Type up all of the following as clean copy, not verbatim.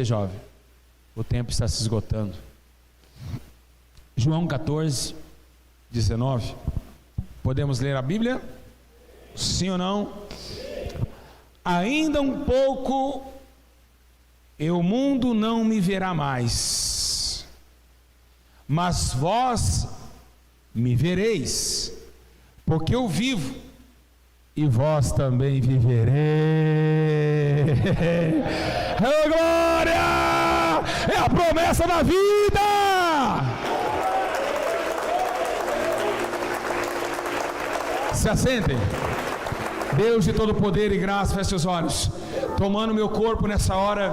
jovem, o tempo está se esgotando. João 14, 19. Podemos ler a Bíblia? Sim ou não? Ainda um pouco e o mundo não me verá mais, mas vós me vereis, porque eu vivo e vós também vivereis. Oh, glória! É a promessa da vida! Se assentem. Deus de todo poder e graça, feche seus olhos. Tomando meu corpo nessa hora,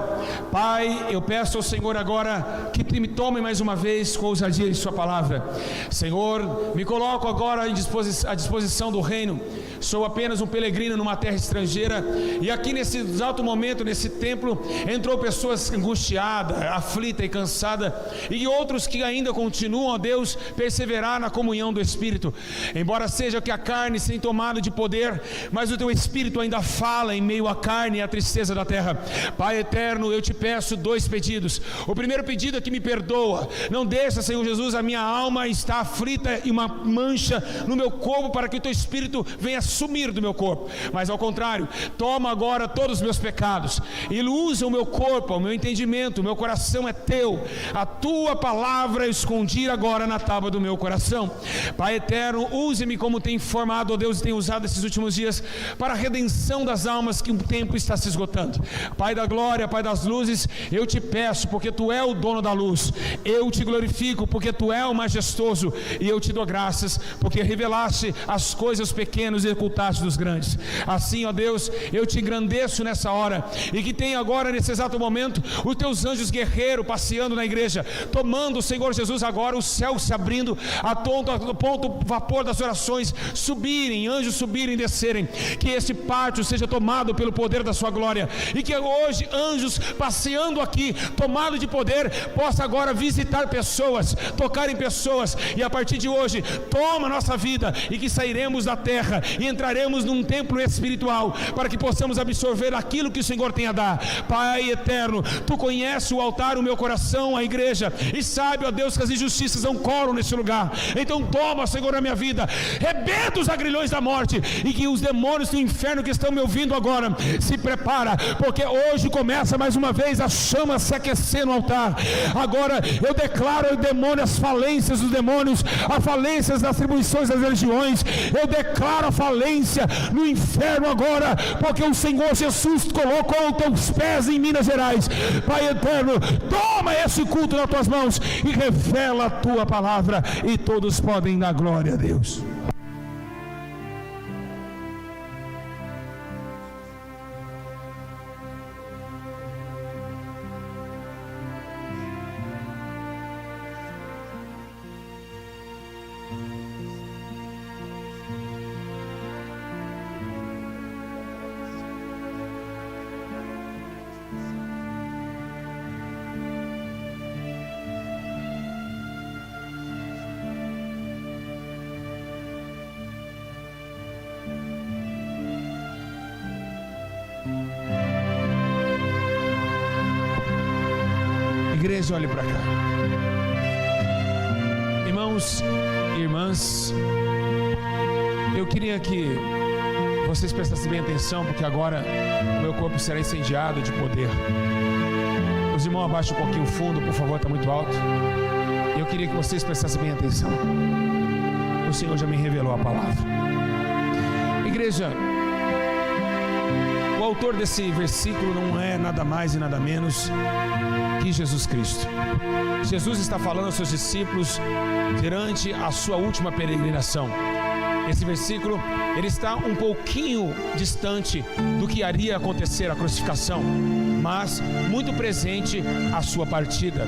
Pai, eu peço ao Senhor agora que me tome mais uma vez com ousadia de sua palavra. Senhor, me coloco agora à disposição do reino. Sou apenas um peregrino numa terra estrangeira, e aqui nesse exato momento, nesse templo, entrou pessoas angustiadas, aflitas e cansadas, e outros que ainda continuam, ó Deus, perseverar na comunhão do Espírito. Embora seja que a carne seja tomada de poder, mas o teu Espírito ainda fala em meio à carne e à tristeza da terra. Pai eterno, eu te peço 2 pedidos. O primeiro pedido é que me perdoa. Não deixa, Senhor Jesus, a minha alma está aflita e uma mancha no meu corpo, para que o teu Espírito venha sumir do meu corpo. Mas ao contrário, toma agora todos os meus pecados e usa o meu corpo, o meu entendimento, o meu coração é teu. A tua palavra eu escondi agora na tábua do meu coração. Pai eterno, use-me como tem formado, ó Deus, e tem usado esses últimos dias para a redenção das almas, que o tempo está se esgotando. Pai da glória, Pai das luzes, eu te peço, porque tu é o dono da luz. Eu te glorifico, porque tu é o majestoso, e eu te dou graças, porque revelaste as coisas pequenas e ocultaste dos grandes. Assim, ó Deus, eu te engrandeço nessa hora, e que tenha agora, nesse exato momento, os teus anjos guerreiros passeando na igreja, tomando, Senhor Jesus, agora o céu se abrindo, a ponto o vapor das orações subirem, anjos subirem e descerem, que esse pátio seja tomado pelo poder da sua glória, e que hoje anjos passeando aqui, tomado de poder, possa agora visitar pessoas, tocar em pessoas, e a partir de hoje, toma a nossa vida, e que sairemos da terra, e entraremos num templo espiritual, para que possamos absorver aquilo que o Senhor tem a dar. Pai eterno, tu conheces o altar, o meu coração, a igreja, e sabe, ó Deus, que as injustiças não colam nesse lugar. Então toma, Senhor, a minha vida, rebenta os agrilhões da morte, e que os demônios do inferno que estão me ouvindo agora, se prepara, porque hoje começa mais uma vez a chama se aquecer no altar. Agora eu declaro o demônio, as falências dos demônios, as falências das atribuições das religiões, eu declaro a falência no inferno agora, porque o Senhor Jesus colocou os teus pés em Minas Gerais. Pai eterno, toma esse culto nas tuas mãos e revela a tua palavra, e todos podem dar glória a Deus. Igreja, olhe para cá. Irmãos e irmãs, eu queria que vocês prestassem bem atenção, porque agora o meu corpo será incendiado de poder. Os irmãos, abaixem um pouquinho o fundo, por favor, está muito alto. Eu queria que vocês prestassem bem atenção. O Senhor já me revelou a palavra. Igreja, o autor desse versículo não é nada mais e nada menos que Jesus Cristo. Jesus está falando aos seus discípulos durante a sua última peregrinação. Esse versículo, ele está um pouquinho distante do que iria acontecer, a crucificação, mas muito presente a sua partida.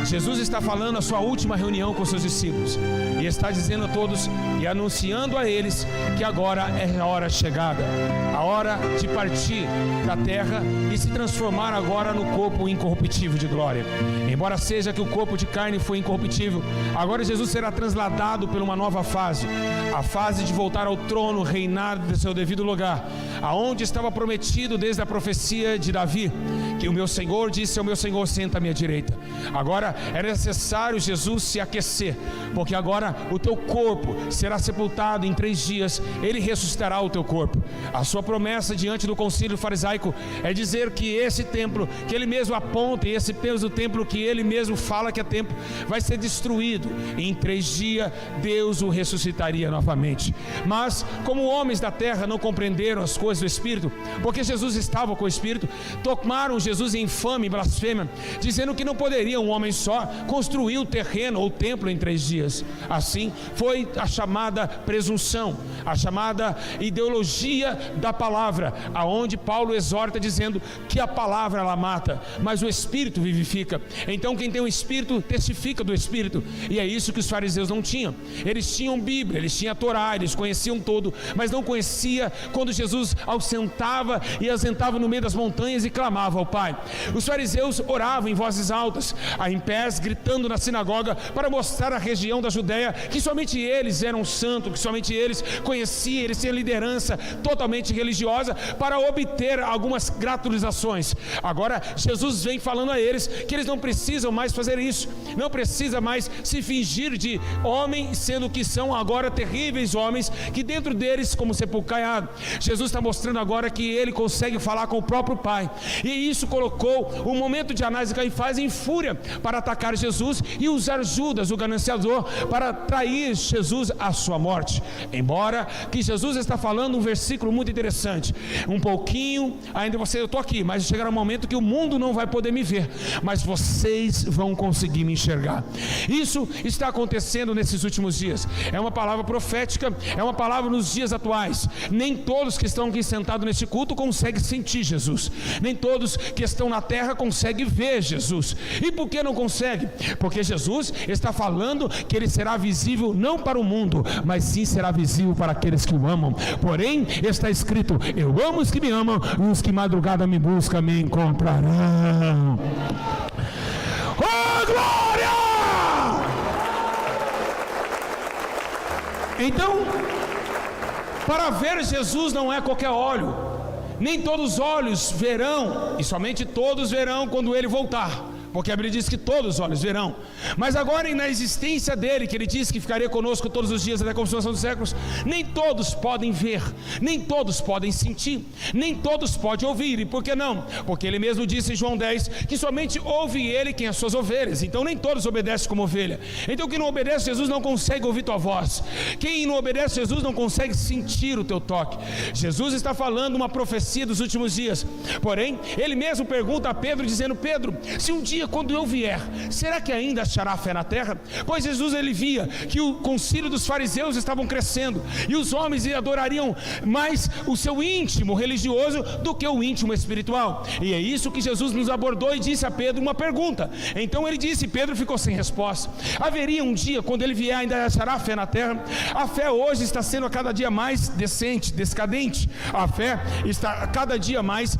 Jesus está falando a sua última reunião com seus discípulos, e está dizendo a todos e anunciando a eles que agora é a hora chegada, a hora de partir da terra e se transformar agora no corpo incorruptível de glória. Embora seja que o corpo de carne foi incorruptível, agora Jesus será trasladado por uma nova fase, a fase de voltar ao trono, reinar do seu devido lugar, aonde estava prometido desde a profecia de Davi, que o meu Senhor disse ao meu Senhor: senta à minha direita. Agora é necessário Jesus se aquecer, porque agora o teu corpo será sepultado em 3 dias, ele ressuscitará o teu corpo. A sua promessa diante do concílio farisaico é dizer que esse templo que ele mesmo aponta, e esse peso do templo que ele mesmo fala que é templo, vai ser destruído. Em 3 dias Deus o ressuscitaria novamente. Mas como homens da terra não compreenderam as coisas do Espírito, porque Jesus estava com o Espírito, tomaram Jesus em infame e blasfêmia, dizendo que não poderia um homem só construir o terreno ou o templo em 3 dias. Assim foi a chamada presunção, a chamada ideologia da palavra, aonde Paulo exorta dizendo que a palavra ela mata, mas o Espírito vivifica. Então quem tem o Espírito testifica do Espírito, e é isso que os fariseus não tinham. Eles tinham Bíblia, eles tinham a Torá, eles conheciam tudo, mas não conhecia quando Jesus ausentava e assentava no meio das montanhas e clamava ao Pai. Os fariseus oravam em vozes altas, em pés, gritando na sinagoga, para mostrar à região da Judéia que somente eles eram santos, que somente eles conheciam, eles tinham liderança totalmente religiosa para obter algumas gratulizações. Agora Jesus vem falando a eles que eles não precisam mais fazer isso, não precisa mais se fingir de homem, sendo que são agora terríveis homens, que dentro deles como sepulcro caiado. Jesus está mostrando agora que ele consegue falar com o próprio Pai, e isso colocou o momento de Anás e Caifás em fúria para atacar Jesus e usar Judas, o gananciador, para trair Jesus à sua morte. Embora que Jesus está falando um versículo muito interessante, um pouquinho, ainda eu estou aqui, mas chegará um momento que o mundo não vai poder me ver, mas vocês vão conseguir me enxergar. Isso está acontecendo nesses últimos dias, é uma palavra profética, é uma palavra nos dias atuais. Nem todos que estão aqui sentados neste culto conseguem sentir Jesus, nem todos que estão na terra conseguem ver Jesus. E por que não conseguem? Porque Jesus está falando que ele será visível não para o mundo, mas sim será visível para aqueles que o amam. Porém está escrito: eu amo os que me amam, e os que madrugada me buscam me encontrarão. Oh glória! Então, para ver Jesus não é qualquer olho, nem todos os olhos verão, e somente todos verão quando ele voltar, porque a Bíblia diz que todos os olhos verão. Mas agora na existência dele, que ele disse que ficaria conosco todos os dias até a consumação dos séculos, nem todos podem ver, nem todos podem sentir, nem todos podem ouvir. E por que não? Porque ele mesmo disse em João 10 que somente ouve ele quem as suas ovelhas. Então nem todos obedecem como ovelha. Então quem não obedece a Jesus não consegue ouvir tua voz, quem não obedece a Jesus não consegue sentir o teu toque. Jesus está falando uma profecia dos últimos dias. Porém ele mesmo pergunta a Pedro, dizendo: Pedro, se um dia quando eu vier, será que ainda achará fé na terra? Pois Jesus ele via que o concílio dos fariseus estavam crescendo, e os homens adorariam mais o seu íntimo religioso do que o íntimo espiritual. E é isso que Jesus nos abordou e disse a Pedro uma pergunta. Então ele disse, Pedro ficou sem resposta. Haveria um dia quando ele vier ainda achará fé na terra? A fé hoje está sendo a cada dia mais decadente. A fé está a cada dia mais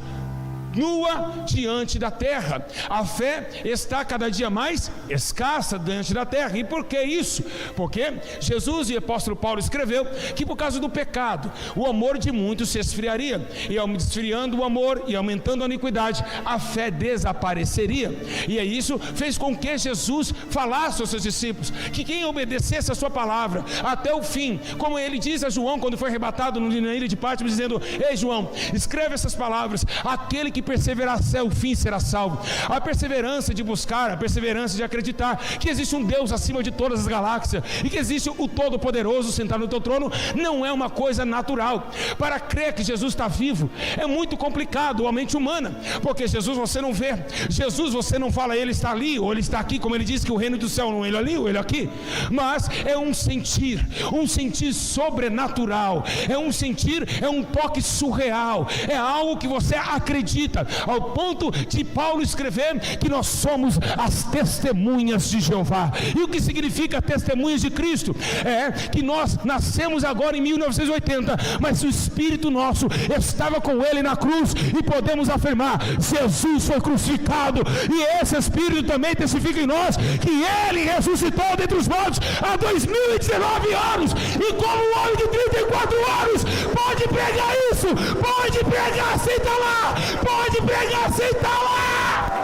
nua diante da terra. A fé está cada dia mais escassa diante da terra. E por que isso? Porque Jesus e o apóstolo Paulo escreveu que por causa do pecado o amor de muitos se esfriaria, e ao esfriando o amor e aumentando a iniquidade, a fé desapareceria. E é isso fez com que Jesus falasse aos seus discípulos que quem obedecesse a sua palavra até o fim, como ele diz a João quando foi arrebatado na ilha de Patmos, dizendo: ei João, escreve essas palavras, aquele que perseverar até o fim será salvo. A perseverança de buscar, a perseverança de acreditar que existe um Deus acima de todas as galáxias, e que existe o Todo-Poderoso sentado no teu trono, não é uma coisa natural. Para crer que Jesus está vivo é muito complicado, a mente humana, porque Jesus você não vê, Jesus você não fala ele está ali ou ele está aqui, como ele diz que o reino do céu não é ele ali ou ele aqui, mas é um sentir sobrenatural, é um sentir, é um toque surreal, é algo que você acredita, ao ponto de Paulo escrever que nós somos as testemunhas de Jeová. E o que significa testemunhas de Cristo? É que nós nascemos agora em 1980, mas o Espírito nosso estava com ele na cruz, e podemos afirmar: Jesus foi crucificado, e esse Espírito também testifica em nós que ele ressuscitou dentre os mortos há 2019 anos, e como um homem de 34 anos pode pregar isso, pode pregar sem estar lá, pode pregar sem estar lá.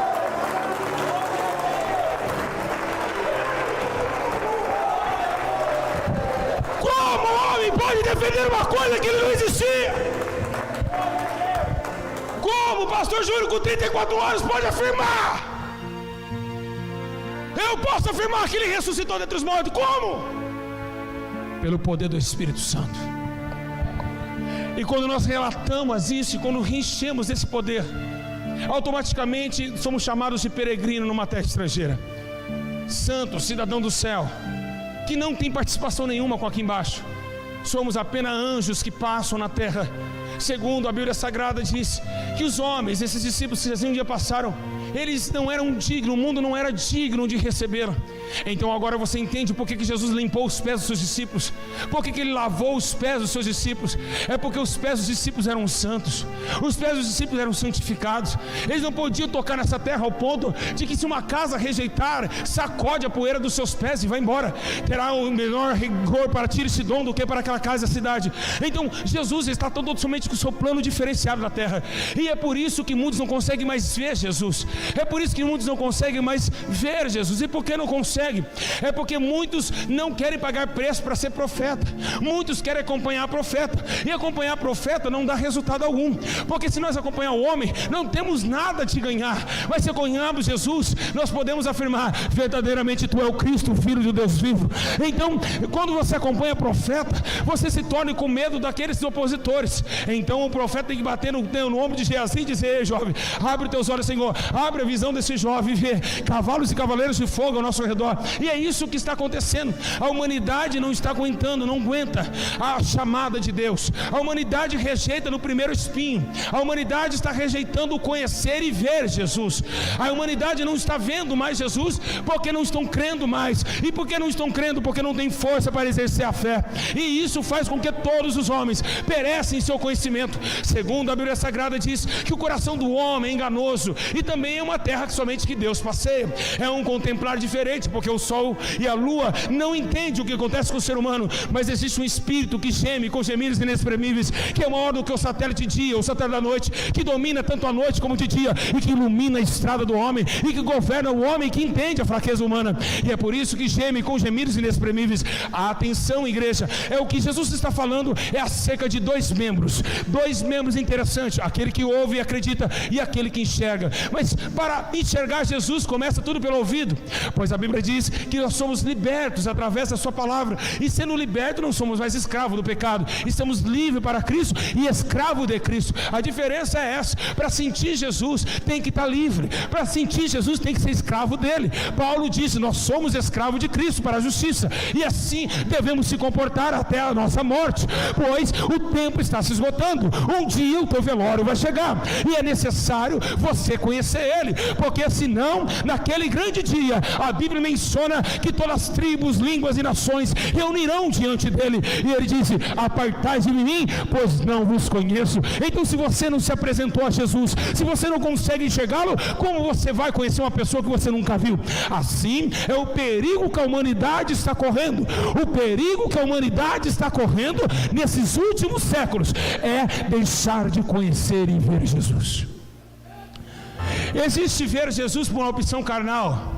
Como o homem pode defender uma coisa que ele não existia? Como o pastor Júlio com 34 anos pode afirmar? Eu posso afirmar que ele ressuscitou dentre os mortos. Como? Pelo poder do Espírito Santo. E quando nós relatamos isso, quando enchemos desse poder, automaticamente somos chamados de peregrino numa terra estrangeira, santo, cidadão do céu, que não tem participação nenhuma com aqui embaixo. Somos apenas anjos que passam na terra. Segundo a Bíblia Sagrada diz que os homens, esses discípulos que um dia passaram, eles não eram dignos, o mundo não era digno de recebê-lo. Então agora você entende por que Jesus limpou os pés dos seus discípulos, por que ele lavou os pés dos seus discípulos. É porque os pés dos discípulos eram santos, os pés dos discípulos eram santificados. Eles não podiam tocar nessa terra ao ponto de que se uma casa rejeitar, sacode a poeira dos seus pés e vai embora, terá o menor rigor para Tiro e Sidom do que para aquela casa e a cidade. Então Jesus está totalmente com o seu plano diferenciado na terra, e é por isso que muitos não conseguem mais ver Jesus. É por isso que muitos não conseguem mais ver Jesus. E por que não conseguem? É porque muitos não querem pagar preço para ser profeta. Muitos querem acompanhar profeta, e acompanhar profeta não dá resultado algum, porque se nós acompanhar o homem, não temos nada de ganhar. Mas se acompanharmos Jesus, nós podemos afirmar: verdadeiramente tu é o Cristo, o Filho de Deus vivo. Então, quando você acompanha profeta, você se torna com medo daqueles opositores. Então o profeta tem que bater no ombro de Geazi e dizer: ei jovem, abre os teus olhos, Senhor, abre a visão desse jovem e vê cavalos e cavaleiros de fogo ao nosso redor. E é isso que está acontecendo. A humanidade não está aguentando, não aguenta a chamada de Deus. A humanidade rejeita no primeiro espinho. A humanidade está rejeitando o conhecer e ver Jesus. A humanidade não está vendo mais Jesus porque não estão crendo mais. E por que não estão crendo? Porque não tem força para exercer a fé. E isso faz com que todos os homens perecem em seu conhecimento. Segundo a Bíblia Sagrada diz que o coração do homem é enganoso, e também é uma terra que somente que Deus passeia. É um contemplar diferente, porque o sol e a lua não entendem o que acontece com o ser humano, mas existe um espírito que geme com gemidos inexprimíveis, que é maior do que o satélite de dia, o satélite da noite, que domina tanto a noite como de dia, e que ilumina a estrada do homem, e que governa o homem, que entende a fraqueza humana. E é por isso que geme com gemidos inexprimíveis. Atenção, igreja, é o que Jesus está falando, é acerca de dois membros interessantes: aquele que ouve e acredita, e aquele que enxerga. Mas para enxergar Jesus, começa tudo pelo ouvido, pois a Bíblia diz que nós somos libertos através da sua palavra, e sendo libertos não somos mais escravos do pecado, estamos livres para Cristo e escravos de Cristo. A diferença é essa: para sentir Jesus tem que estar livre, para sentir Jesus tem que ser escravo dele. Paulo disse: nós somos escravos de Cristo para a justiça, e assim devemos se comportar até a nossa morte, pois o tempo está se esgotando. Um dia o teu velório vai chegar, e é necessário você conhecer ele, porque senão naquele grande dia a Bíblia menciona que todas as tribos, línguas e nações reunirão diante dele, e ele disse: apartai de mim, pois não vos conheço. Então, se você não se apresentou a Jesus, se você não consegue enxergá-lo, como você vai conhecer uma pessoa que você nunca viu? Assim é o perigo que a humanidade está correndo. O perigo que a humanidade está correndo nesses últimos séculos é deixar de conhecer e ver Jesus. Existe ver Jesus por uma opção carnal.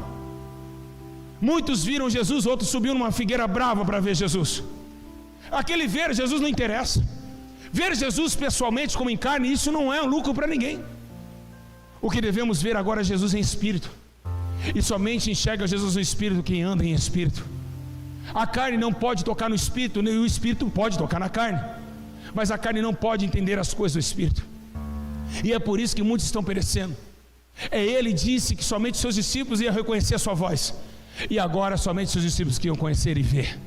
Muitos viram Jesus, outros subiram numa figueira brava para ver Jesus. Aquele ver Jesus não interessa. Ver Jesus pessoalmente, como em carne, isso não é um lucro para ninguém. O que devemos ver agora é Jesus em espírito, e somente enxerga Jesus no espírito quem anda em espírito. A carne não pode tocar no espírito, nem o espírito pode tocar na carne, mas a carne não pode entender as coisas do espírito, e é por isso que muitos estão perecendo. Ele disse que somente seus discípulos iam reconhecer a sua voz, e agora somente seus discípulos que iam conhecer e ver.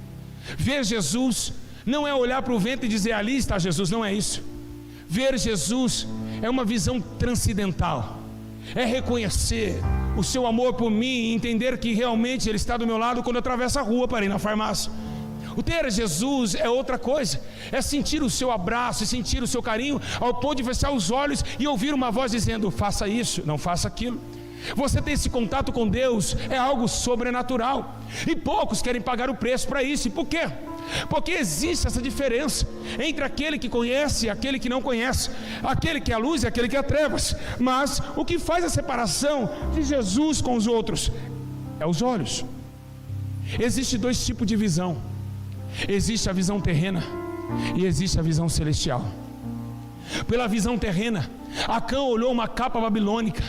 Ver Jesus não é olhar para o vento e dizer: ali está Jesus, não é isso. Ver Jesus é uma visão transcendental, é reconhecer o seu amor por mim e entender que realmente Ele está do meu lado quando eu atravesso a rua para ir na farmácia. O ter Jesus é outra coisa, é sentir o seu abraço e sentir o seu carinho, ao ponto de fechar os olhos e ouvir uma voz dizendo: faça isso, não faça aquilo. Você ter esse contato com Deus é algo sobrenatural, e poucos querem pagar o preço para isso. E por quê? porque existe essa diferença entre aquele que conhece e aquele que não conhece, aquele que é a luz e aquele que é trevas. Mas o que faz a separação de Jesus com os outros é os olhos. Existe dois tipos de visão: existe a visão terrena e existe a visão celestial. Pela visão terrena, Acã olhou uma capa babilônica,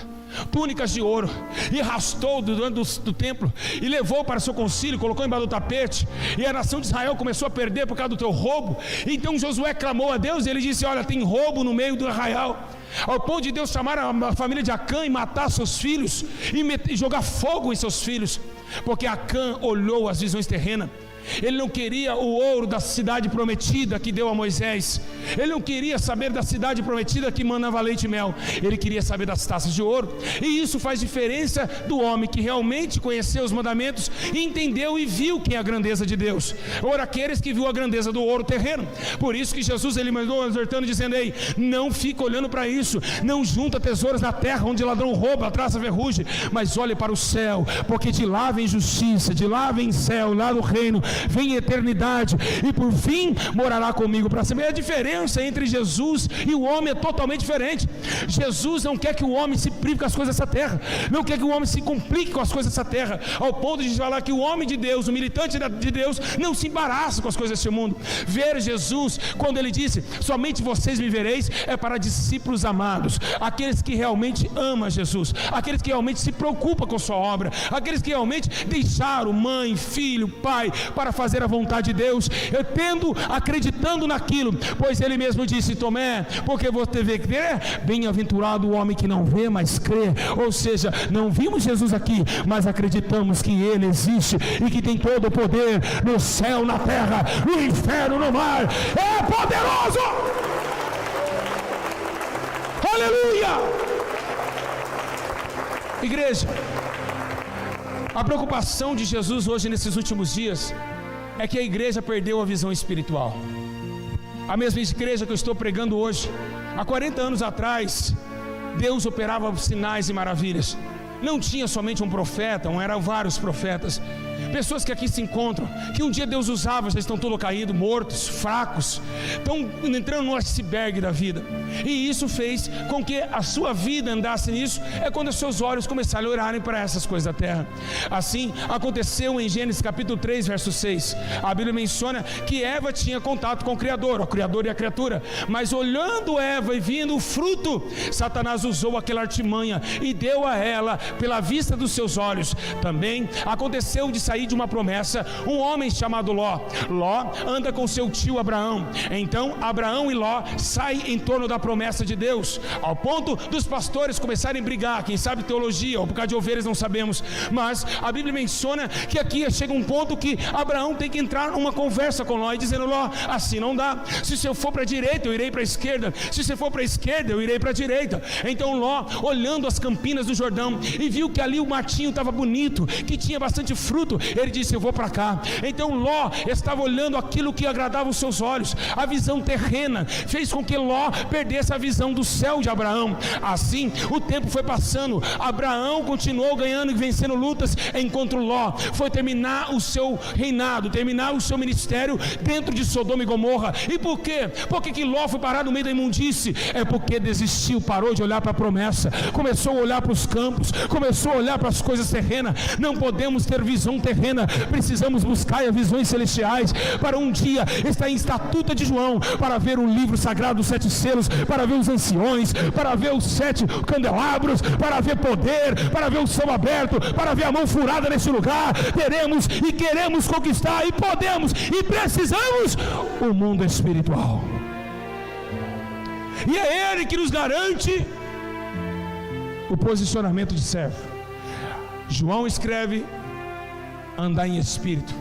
túnicas de ouro, e arrastou do templo e levou para seu concílio, colocou embaixo do tapete, e a nação de Israel começou a perder por causa do teu roubo. Então Josué clamou a Deus e ele disse: olha, tem roubo no meio do arraial, ao ponto de Deus chamar a família de Acã e matar seus filhos e jogar fogo em seus filhos, porque Acã olhou as visões terrenas. Ele não queria o ouro da cidade prometida que deu a Moisés, ele não queria saber da cidade prometida que manava leite e mel, ele queria saber das taças de ouro. E isso faz diferença do homem que realmente conheceu os mandamentos, entendeu e viu quem é a grandeza de Deus, ou aqueles que viu a grandeza do ouro terreno. Por isso que Jesus ele mandou exortando, dizendo: ei, não fica olhando para isso, não junta tesouros na terra, onde ladrão rouba, traça ferrugem, mas olhe para o céu, porque de lá vem justiça, de lá vem céu, lá do reino vem eternidade, e por fim morará comigo para sempre. A diferença entre Jesus e o homem é totalmente diferente. Jesus não quer que o homem se prive com as coisas dessa terra, não quer que o homem se complique com as coisas dessa terra, ao ponto de falar que o homem de Deus, o militante de Deus, não se embaraça com as coisas desse mundo. Ver Jesus, quando ele disse: somente vocês me vereis, é para discípulos amados, aqueles que realmente amam Jesus, aqueles que realmente se preocupam com sua obra, aqueles que realmente deixaram mãe, filho, pai, para fazer a vontade de Deus, acreditando naquilo, pois ele mesmo disse: Tomé, porque você vê crer, bem-aventurado o homem que não vê, mas crê. Ou seja, não vimos Jesus aqui, mas acreditamos que ele existe e que tem todo o poder no céu, na terra, no inferno, no mar. É poderoso! Aleluia! Igreja, a preocupação de Jesus hoje nesses últimos dias é que a igreja perdeu a visão espiritual. A mesma igreja que eu estou pregando hoje, há 40 anos atrás, Deus operava sinais e maravilhas. Não tinha somente um profeta, eram vários profetas. Pessoas que aqui se encontram, que um dia Deus usava, já estão todos caídos, mortos, fracos, estão entrando no iceberg da vida. E isso fez com que a sua vida andasse nisso. É quando os seus olhos começaram a olharem para essas coisas da terra. Assim aconteceu em Gênesis capítulo 3, verso 6. A Bíblia menciona que Eva tinha contato com o Criador e a criatura, mas olhando Eva e vendo o fruto, Satanás usou aquela artimanha e deu a ela pela vista dos seus olhos. Também aconteceu de sair de uma promessa um homem chamado Ló. Ló anda com seu tio Abraão. Então Abraão e Ló saem em torno da promessa de Deus, ao ponto dos pastores começarem a brigar, quem sabe teologia, ou por causa de ovelhas, não sabemos, mas a Bíblia menciona que aqui chega um ponto que Abraão tem que entrar numa conversa com Ló, e dizendo: Ló, assim não dá, se eu for para a direita eu irei para a esquerda, se você for para a esquerda eu irei para a direita. Então Ló, olhando as campinas do Jordão, e viu que ali o matinho estava bonito, que tinha bastante fruto, ele disse: eu vou para cá. Então Ló estava olhando aquilo que agradava os seus olhos. A visão terrena fez com que Ló perdesse a visão do céu de Abraão. Assim o tempo foi passando, Abraão continuou ganhando e vencendo lutas, enquanto Ló foi terminar o seu reinado, terminar o seu ministério dentro de Sodoma e Gomorra. E por quê? Por que Ló foi parar no meio da imundície? É porque desistiu, parou de olhar para a promessa, começou a olhar para os campos, começou a olhar para as coisas terrenas. Não podemos ter visão terrena, precisamos buscar as visões celestiais, para um dia estar em estatuta de João, para ver o livro sagrado dos 7 selos, para ver os anciões, para ver os 7 candelabros, para ver poder, para ver o céu aberto, para ver a mão furada nesse lugar. Teremos e queremos conquistar, e podemos e precisamos o mundo espiritual, e é Ele que nos garante o posicionamento de servo. João escreve: andar em espírito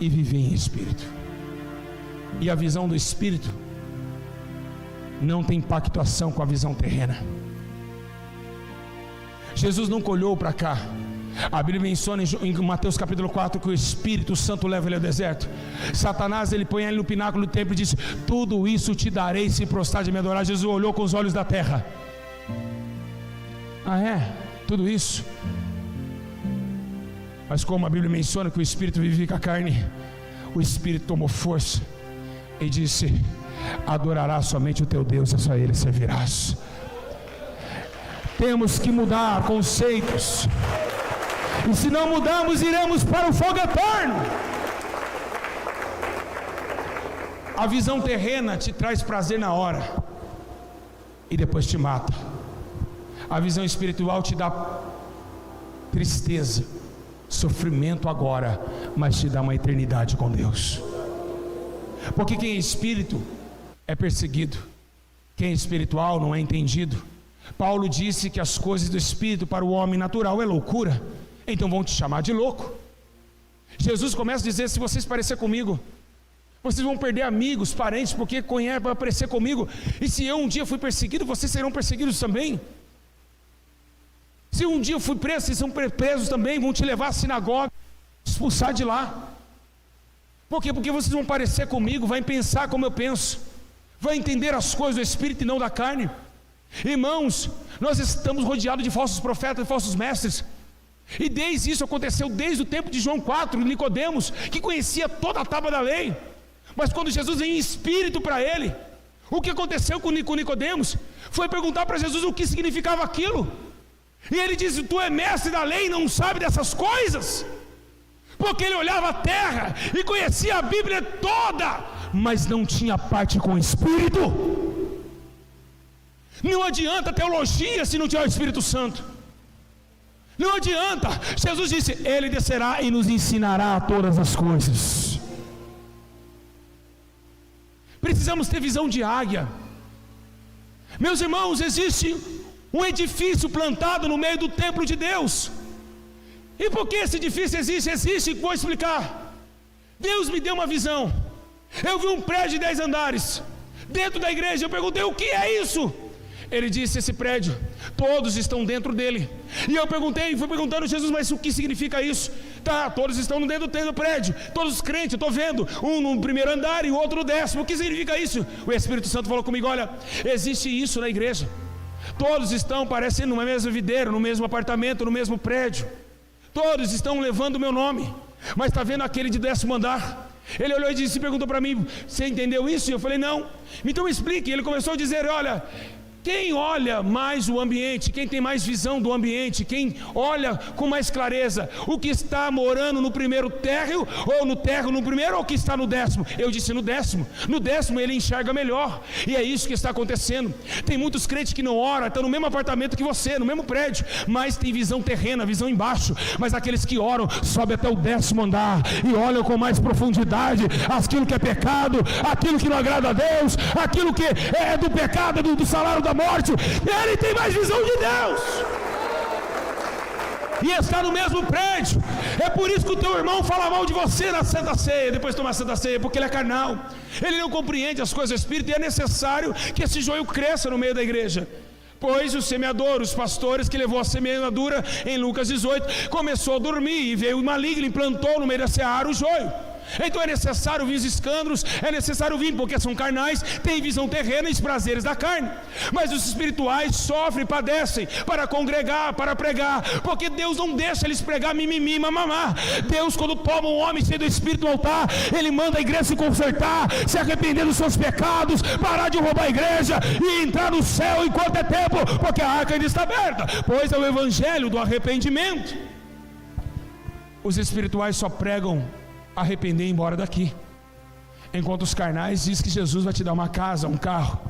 e viver em espírito. E a visão do espírito não tem pactuação com a visão terrena. Jesus nunca olhou para cá. A Bíblia menciona em Mateus capítulo 4 que o Espírito Santo leva ele ao deserto. Satanás, ele põe ele no pináculo do templo e diz: tudo isso te darei se prostrar de me adorar. Jesus olhou com os olhos da terra. Ah, é? Tudo isso? Mas como a Bíblia menciona que o Espírito vivifica a carne, o Espírito tomou força e disse: adorarás somente o teu Deus e só Ele servirás. Temos que mudar conceitos, e se não mudarmos, iremos para o fogo eterno. A visão terrena te traz prazer na hora e depois te mata. A visão espiritual te dá tristeza, sofrimento agora, mas te dá uma eternidade com Deus. Porque quem é espírito é perseguido, quem é espiritual não é entendido. Paulo disse que as coisas do espírito para o homem natural é loucura, então vão te chamar de louco. Jesus começa a dizer: se vocês parecerem comigo, vocês vão perder amigos, parentes, porque conhecem para parecer comigo. E se eu um dia fui perseguido, vocês serão perseguidos também. Se um dia eu fui preso, vocês são presos também, vão te levar à sinagoga, expulsar de lá. Por quê? Porque vocês vão parecer comigo, vão pensar como eu penso, vão entender as coisas do Espírito e não da carne. Irmãos, nós estamos rodeados de falsos profetas e falsos mestres, e desde isso aconteceu desde o tempo de João 4, Nicodemos, que conhecia toda a tábua da lei, mas quando Jesus veio em espírito para ele, o que aconteceu com Nicodemos? Foi perguntar para Jesus o que significava aquilo, e ele disse: tu é mestre da lei e não sabe dessas coisas? Porque ele olhava a terra e conhecia a Bíblia toda, mas não tinha parte com o Espírito. Não adianta teologia se não tiver o Espírito Santo. Não adianta. Jesus disse: Ele descerá e nos ensinará todas as coisas. Precisamos ter visão de águia. Meus irmãos, existe um edifício plantado no meio do templo de Deus. E por que esse edifício existe? Existe, vou explicar. Deus me deu uma visão. Eu vi um prédio de 10 andares dentro da igreja. Eu perguntei: o que é isso? Ele disse: esse prédio, todos estão dentro dele. E eu fui perguntando a Jesus: mas o que significa isso? Tá, todos estão dentro do prédio, todos os crentes, eu estou vendo, um no primeiro andar e o outro no 10º. O que significa isso? O Espírito Santo falou comigo: olha, existe isso na igreja. Todos estão parecendo numa mesma videira, no mesmo apartamento, no mesmo prédio. Todos estão levando o meu nome. Mas está vendo aquele de 10º andar? Ele olhou e disse, perguntou para mim: você entendeu isso? E eu falei: não. Então me explique. Ele começou a dizer: olha, quem olha mais o ambiente, quem tem mais visão do ambiente, quem olha com mais clareza, o que está morando no primeiro térreo, ou no térreo no primeiro, ou o que está no 10º? Eu disse: no 10º. No 10º ele enxerga melhor. E é isso que está acontecendo. Tem muitos crentes que não oram, estão no mesmo apartamento que você, no mesmo prédio, mas tem visão terrena, visão embaixo. Mas aqueles que oram, sobem até o 10º andar e olham com mais profundidade aquilo que é pecado, aquilo que não agrada a Deus, aquilo que é do pecado, do salário da morte. Ele tem mais visão de Deus e está no mesmo prédio. É por isso que o teu irmão fala mal de você na Santa Ceia, depois de tomar a Santa Ceia, porque ele é carnal, ele não compreende as coisas do Espírito, e é necessário que esse joio cresça no meio da igreja. Pois o semeador, os pastores que levou a semeadura em Lucas 18, começou a dormir, e veio o maligno e plantou no meio da seara o joio. Então é necessário vir os escândalos, é necessário vir, porque são carnais, têm visão terrena e os prazeres da carne. Mas os espirituais sofrem e padecem para congregar, para pregar, porque Deus não deixa eles pregar mimimi, mamamá. Deus, quando toma um homem cheio do Espírito no altar, Ele manda a igreja se consertar, se arrepender dos seus pecados, parar de roubar a igreja e entrar no céu enquanto é tempo, porque a arca ainda está aberta, pois é o evangelho do arrependimento. Os espirituais só pregam arrepender e ir embora daqui, enquanto os carnais diz que Jesus vai te dar uma casa, um carro,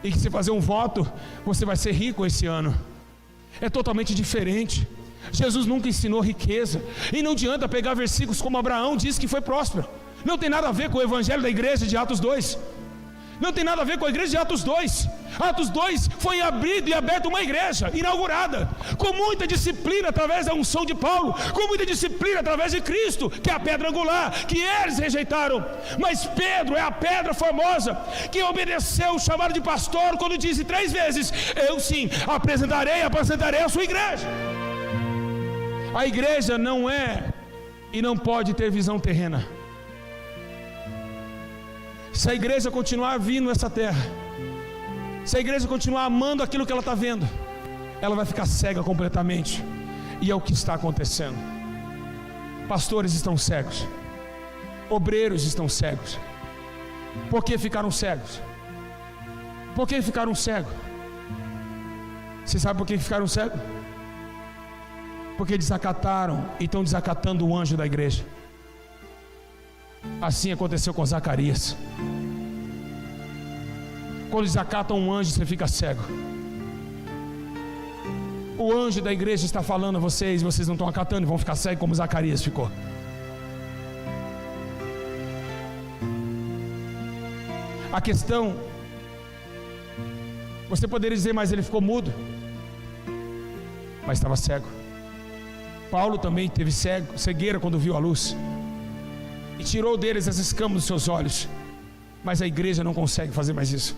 e que se fazer um voto, você vai ser rico esse ano. É totalmente diferente. Jesus nunca ensinou riqueza, e não adianta pegar versículos como Abraão diz que foi próspero. Não tem nada a ver com o evangelho da igreja de Atos 2. Não tem nada a ver com a igreja de Atos 2. Atos 2 foi abrido e aberto uma igreja inaugurada, com muita disciplina através da unção de Paulo, com muita disciplina através de Cristo, que é a pedra angular, que eles rejeitaram. Mas Pedro é a pedra formosa, que obedeceu o chamado de pastor, quando disse 3 vezes: eu sim, apresentarei a sua igreja. A igreja não é e não pode ter visão terrena. Se a igreja continuar vindo nessa terra, se a igreja continuar amando aquilo que ela está vendo, ela vai ficar cega completamente. E é o que está acontecendo. Pastores estão cegos, Obreiros estão cegos. Por que ficaram cegos? Por que ficaram cegos? Você sabe por que ficaram cegos? Porque desacataram e estão desacatando o anjo da igreja. Assim aconteceu com Zacarias. Quando desacatam um anjo, você fica cego. O anjo da igreja está falando a vocês, vocês não estão acatando e vão ficar cegos como Zacarias ficou. A questão, você poderia dizer, mas ele ficou mudo. Mas estava cego. Paulo também teve cegueira quando viu a luz, e tirou deles as escamas dos seus olhos. Mas a igreja não consegue fazer mais isso.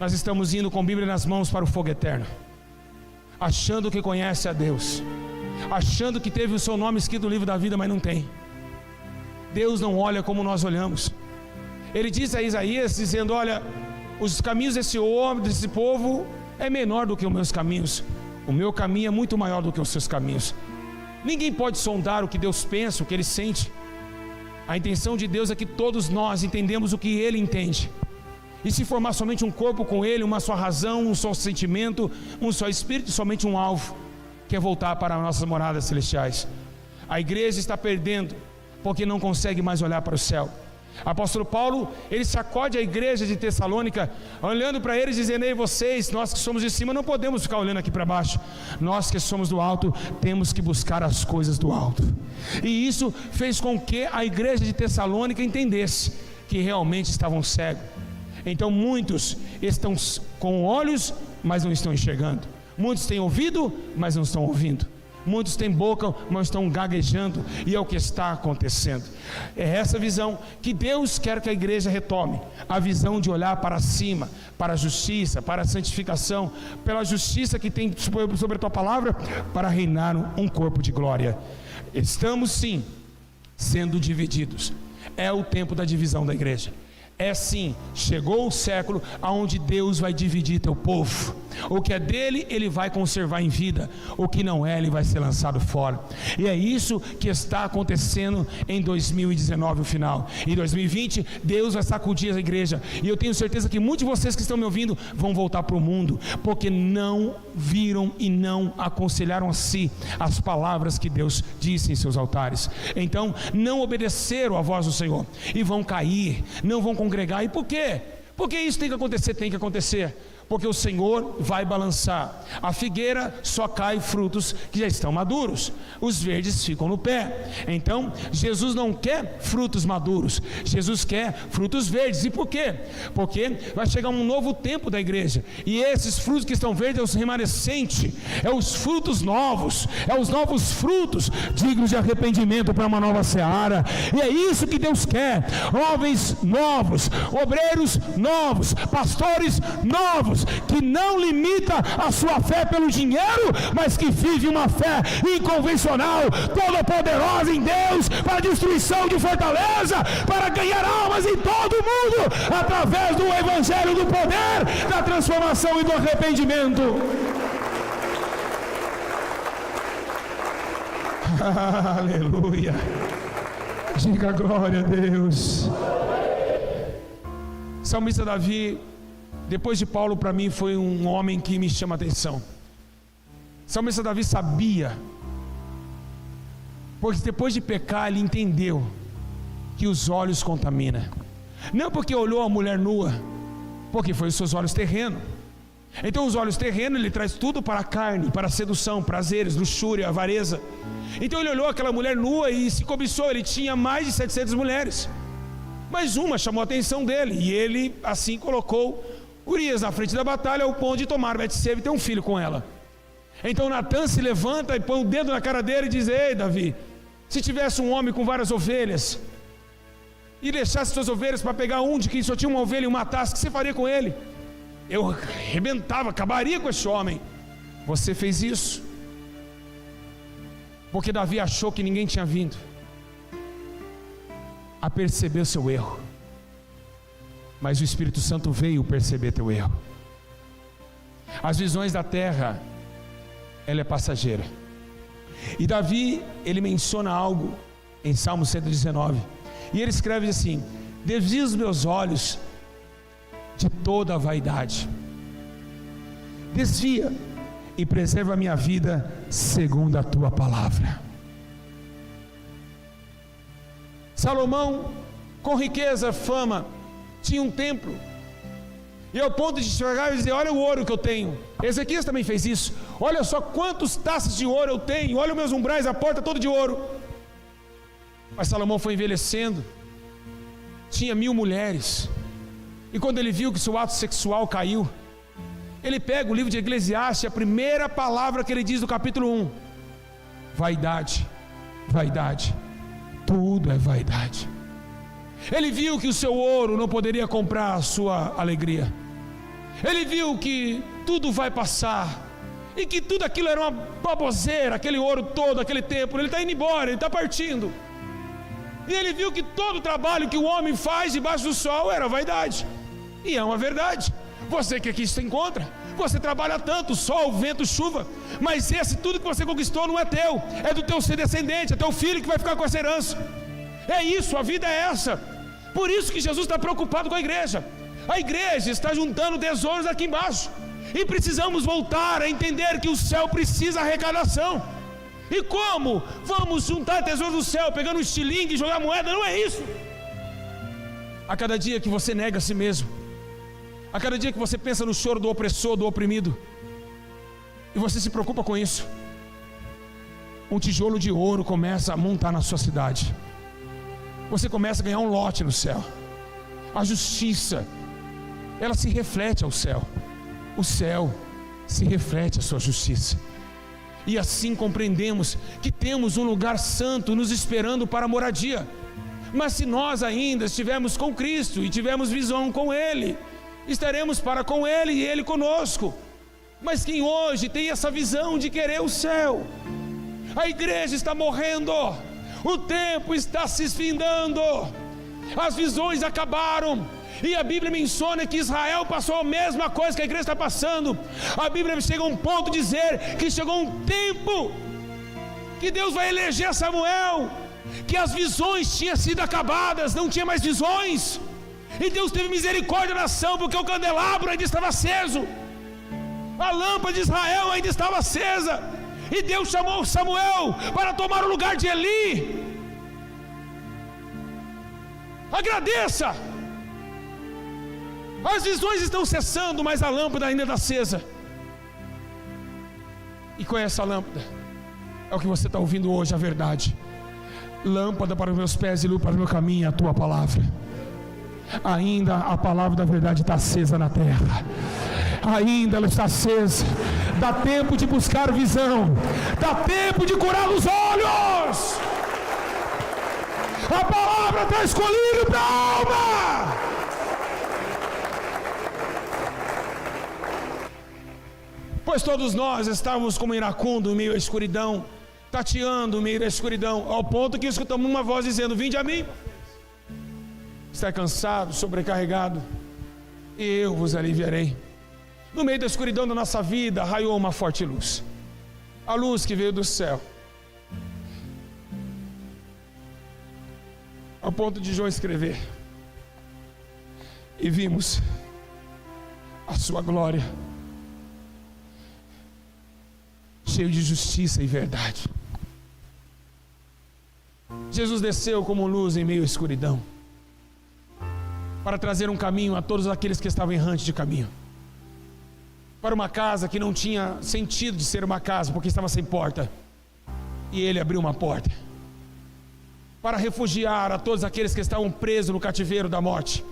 Nós estamos indo com a Bíblia nas mãos para o fogo eterno, achando que conhece a Deus, achando que teve o seu nome escrito no livro da vida, mas não tem. Deus não olha como nós olhamos. Ele diz a Isaías, dizendo: olha, os caminhos desse homem, desse povo é menor do que os meus caminhos. O meu caminho é muito maior do que os seus caminhos. Ninguém pode sondar o que Deus pensa, o que Ele sente. A intenção de Deus é que todos nós entendemos o que Ele entende, e se formar somente um corpo com Ele, uma só razão, um só sentimento, um só espírito, somente um alvo, que é voltar para as nossas moradas celestiais. A igreja está perdendo, porque não consegue mais olhar para o céu. Apóstolo Paulo, ele sacode a igreja de Tessalônica, olhando para eles, dizendo: ei, vocês, nós que somos de cima, não podemos ficar olhando aqui para baixo. Nós que somos do alto, temos que buscar as coisas do alto. E isso fez com que a igreja de Tessalônica entendesse que realmente estavam cegos. Então muitos estão com olhos, mas não estão enxergando. Muitos têm ouvido, mas não estão ouvindo. Muitos têm boca, mas estão gaguejando. E é o que está acontecendo. É essa visão que Deus quer que a igreja retome. A visão de olhar para cima, para a justiça, para a santificação, pela justiça que tem sobre a tua palavra, para reinar um corpo de glória. Estamos sim sendo divididos. É o tempo da divisão da igreja. É sim, chegou o século onde Deus vai dividir teu povo. O que é dele, ele vai conservar em vida. O que não é, ele vai ser lançado fora. E é isso que está acontecendo em 2019, o final. Em 2020, Deus vai sacudir a igreja. E eu tenho certeza que muitos de vocês que estão me ouvindo vão voltar para o mundo, porque não viram e não aconselharam a si as palavras que Deus disse em seus altares. Então, não obedeceram à voz do Senhor e vão cair, não vão congregar. E por quê? Porque isso tem que acontecer, porque o Senhor vai balançar. A figueira só cai frutos que já estão maduros, os verdes ficam no pé. Então Jesus não quer frutos maduros, Jesus quer frutos verdes. E por quê? Porque vai chegar um novo tempo da igreja, e esses frutos que estão verdes é os remanescentes, é os frutos novos, é os novos frutos dignos de arrependimento para uma nova seara. E é isso que Deus quer: jovens novos, obreiros novos, pastores novos, que não limita a sua fé pelo dinheiro, mas que vive uma fé inconvencional, toda poderosa em Deus, para destruição de fortaleza, para ganhar almas em todo o mundo, através do evangelho do poder, da transformação e do arrependimento. Aleluia, diga glória a Deus. Salmista Davi, depois de Paulo, para mim foi um homem que me chama a atenção. Salmista Davi sabia, porque depois de pecar ele entendeu que os olhos contaminam. Não porque olhou a mulher nua, porque foi os seus olhos terrenos. Então os olhos terrenos, ele traz tudo para a carne, para a sedução, prazeres, luxúria, avareza. Então ele olhou aquela mulher nua e se cobiçou. Ele tinha mais de 700 mulheres, mas uma chamou a atenção dele, e ele assim colocou Urias na frente da batalha, ao ponto de tomar Betseba e ter um filho com ela. Então Natã se levanta e põe o dedo na cara dele e diz: ei Davi, se tivesse um homem com várias ovelhas e deixasse suas ovelhas para pegar um de quem só tinha uma ovelha e o matasse, o que você faria com ele? Eu arrebentava, acabaria com esse homem. Você fez isso porque Davi achou que ninguém tinha vindo a perceber o seu erro, mas o Espírito Santo veio perceber teu erro. As visões da terra, ela é passageira. E Davi, ele menciona algo em Salmo 119, E ele escreve assim: desvia os meus olhos de toda a vaidade, desvia e preserva a minha vida segundo a tua palavra. Salomão, com riqueza, fama, tinha um templo, e ao ponto de chegar e dizer: olha o ouro que eu tenho. Ezequias também fez isso. Olha só quantos taças de ouro eu tenho, olha os meus umbrais, a porta toda de ouro. Mas Salomão foi envelhecendo, tinha 1000 mulheres, e quando ele viu que seu ato sexual caiu, ele pega o livro de Eclesiastes, a primeira palavra que ele diz no capítulo 1: vaidade, vaidade, tudo é vaidade. Ele viu que o seu ouro não poderia comprar a sua alegria. Ele viu que tudo vai passar, e que tudo aquilo era uma baboseira, aquele ouro todo, aquele templo. Ele está indo embora, ele está partindo. E ele viu que todo o trabalho que o homem faz debaixo do sol era vaidade. E é uma verdade. Você que aqui se encontra, você trabalha tanto, sol, vento, chuva, mas tudo que você conquistou não é teu, é do teu descendente, é teu filho que vai ficar com essa herança. É isso, a vida é essa. Por isso que Jesus está preocupado com a igreja. A igreja está juntando tesouros aqui embaixo, e precisamos voltar a entender que o céu precisa arrecadação. E como vamos juntar tesouros do céu pegando um estilingue e jogar moeda? Não é isso. A cada dia que você nega a si mesmo, a cada dia que você pensa no choro do opressor, do oprimido, e você se preocupa com isso, um tijolo de ouro começa a montar na sua cidade. Você começa a ganhar um lote no céu. A justiça, ela se reflete ao céu. O céu se reflete à sua justiça. E assim compreendemos que temos um lugar santo nos esperando para a moradia. Mas se nós ainda estivermos com Cristo e tivermos visão com Ele, estaremos para com Ele e Ele conosco. Mas quem hoje tem essa visão de querer o céu, a igreja está morrendo, o tempo está se esfindando, as visões acabaram. E a Bíblia menciona que Israel passou a mesma coisa que a igreja está passando. A Bíblia chega a um ponto de dizer que chegou um tempo que Deus vai eleger Samuel, que as visões tinham sido acabadas, não tinha mais visões. E Deus teve misericórdia da nação, porque o candelabro ainda estava aceso, a lâmpada de Israel ainda estava acesa. E Deus chamou Samuel para tomar o lugar de Eli. Agradeça. As visões estão cessando, mas a lâmpada ainda está acesa. E com essa lâmpada é o que você está ouvindo hoje, a verdade. Lâmpada para os meus pés e luz para o meu caminho, a tua palavra. Ainda a palavra da verdade está acesa na terra. Ainda ela está acesa. Dá tempo de buscar visão, dá tempo de curar os olhos. A palavra está escolhida para a alma. Pois todos nós estávamos como iracundo, em meio à escuridão, tateando em meio à escuridão, ao ponto que escutamos uma voz dizendo: vinde a mim. Está cansado, sobrecarregado, e eu vos aliviarei. No meio da escuridão da nossa vida, raiou uma forte luz, a luz que veio do céu, ao ponto de João escrever: e vimos a sua glória, cheio de justiça e verdade. Jesus desceu como luz em meio à escuridão, para trazer um caminho a todos aqueles que estavam errantes de caminho, para uma casa que não tinha sentido de ser uma casa, porque estava sem porta, e Ele abriu uma porta, para refugiar a todos aqueles que estavam presos no cativeiro da morte,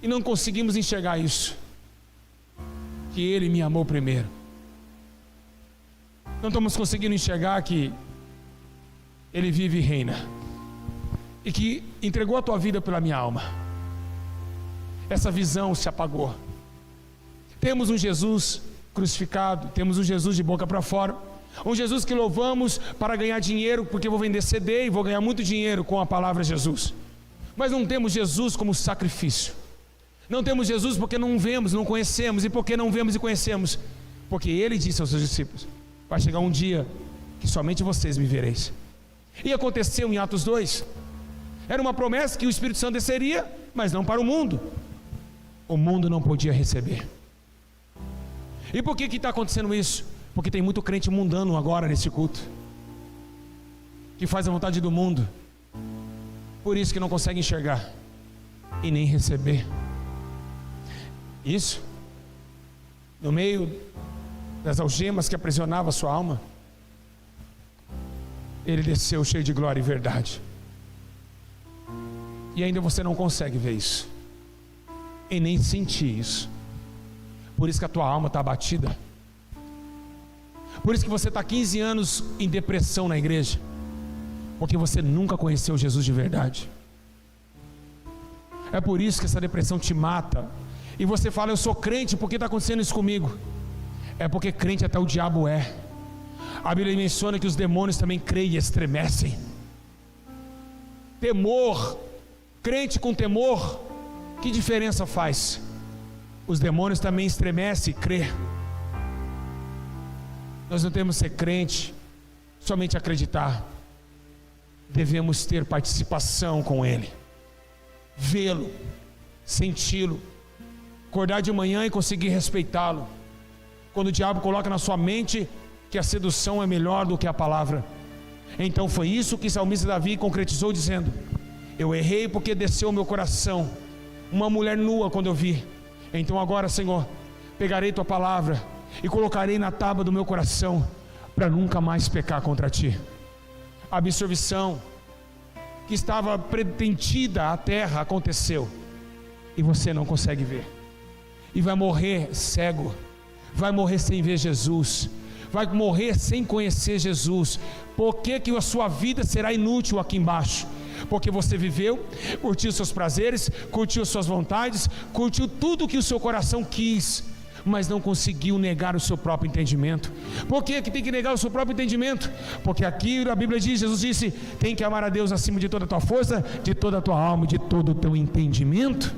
e não conseguimos enxergar isso, que Ele me amou primeiro. Não estamos conseguindo enxergar que Ele vive e reina, e que entregou a tua vida pela minha alma. Essa visão se apagou. Temos um Jesus crucificado, temos um Jesus de boca para fora, um Jesus que louvamos para ganhar dinheiro, porque vou vender CD e vou ganhar muito dinheiro com a palavra Jesus. Mas não temos Jesus como sacrifício. Não temos Jesus porque não vemos, não conhecemos. E porque não vemos e conhecemos? Porque Ele disse aos seus discípulos: vai chegar um dia que somente vocês me vereis. E aconteceu em Atos 2, Era uma promessa que o Espírito Santo desceria, mas não para o mundo. O mundo não podia receber. E por que está acontecendo isso? Porque tem muito crente mundano agora nesse culto, que faz a vontade do mundo, por isso que não consegue enxergar e nem receber. Isso, no meio das algemas que aprisionavam a sua alma, ele desceu cheio de glória e verdade. E ainda você não consegue ver isso, e nem sentir isso. Por isso que a tua alma está abatida. Por isso que você está 15 anos em depressão na igreja, porque você nunca conheceu Jesus de verdade. É por isso que essa depressão te mata. E você fala, eu sou crente, por que está acontecendo isso comigo? É porque crente até o diabo é. A Bíblia menciona que os demônios também creem e estremecem. Temor, crente com temor, que diferença faz? Os demônios também estremecem e crê. Nós não temos que ser crente, somente acreditar. Devemos ter participação com Ele, vê-lo, senti-lo, acordar de manhã e conseguir respeitá-lo. Quando o diabo coloca na sua mente que a sedução é melhor do que a palavra, então foi isso que o salmista Davi concretizou dizendo: eu errei porque desceu o meu coração uma mulher nua quando eu vi. Então agora, Senhor, pegarei tua palavra e colocarei na tábua do meu coração, para nunca mais pecar contra ti. A absorção que estava pretendida à terra aconteceu, e você não consegue ver, e vai morrer cego, vai morrer sem ver Jesus, vai morrer sem conhecer Jesus. Por que que a sua vida será inútil aqui embaixo? Porque você viveu, curtiu seus prazeres, curtiu suas vontades, curtiu tudo que o seu coração quis, mas não conseguiu negar o seu próprio entendimento. Por que tem que negar o seu próprio entendimento? Porque aqui a Bíblia diz, Jesus disse, tem que amar a Deus acima de toda a tua força, de toda a tua alma, de todo o teu entendimento.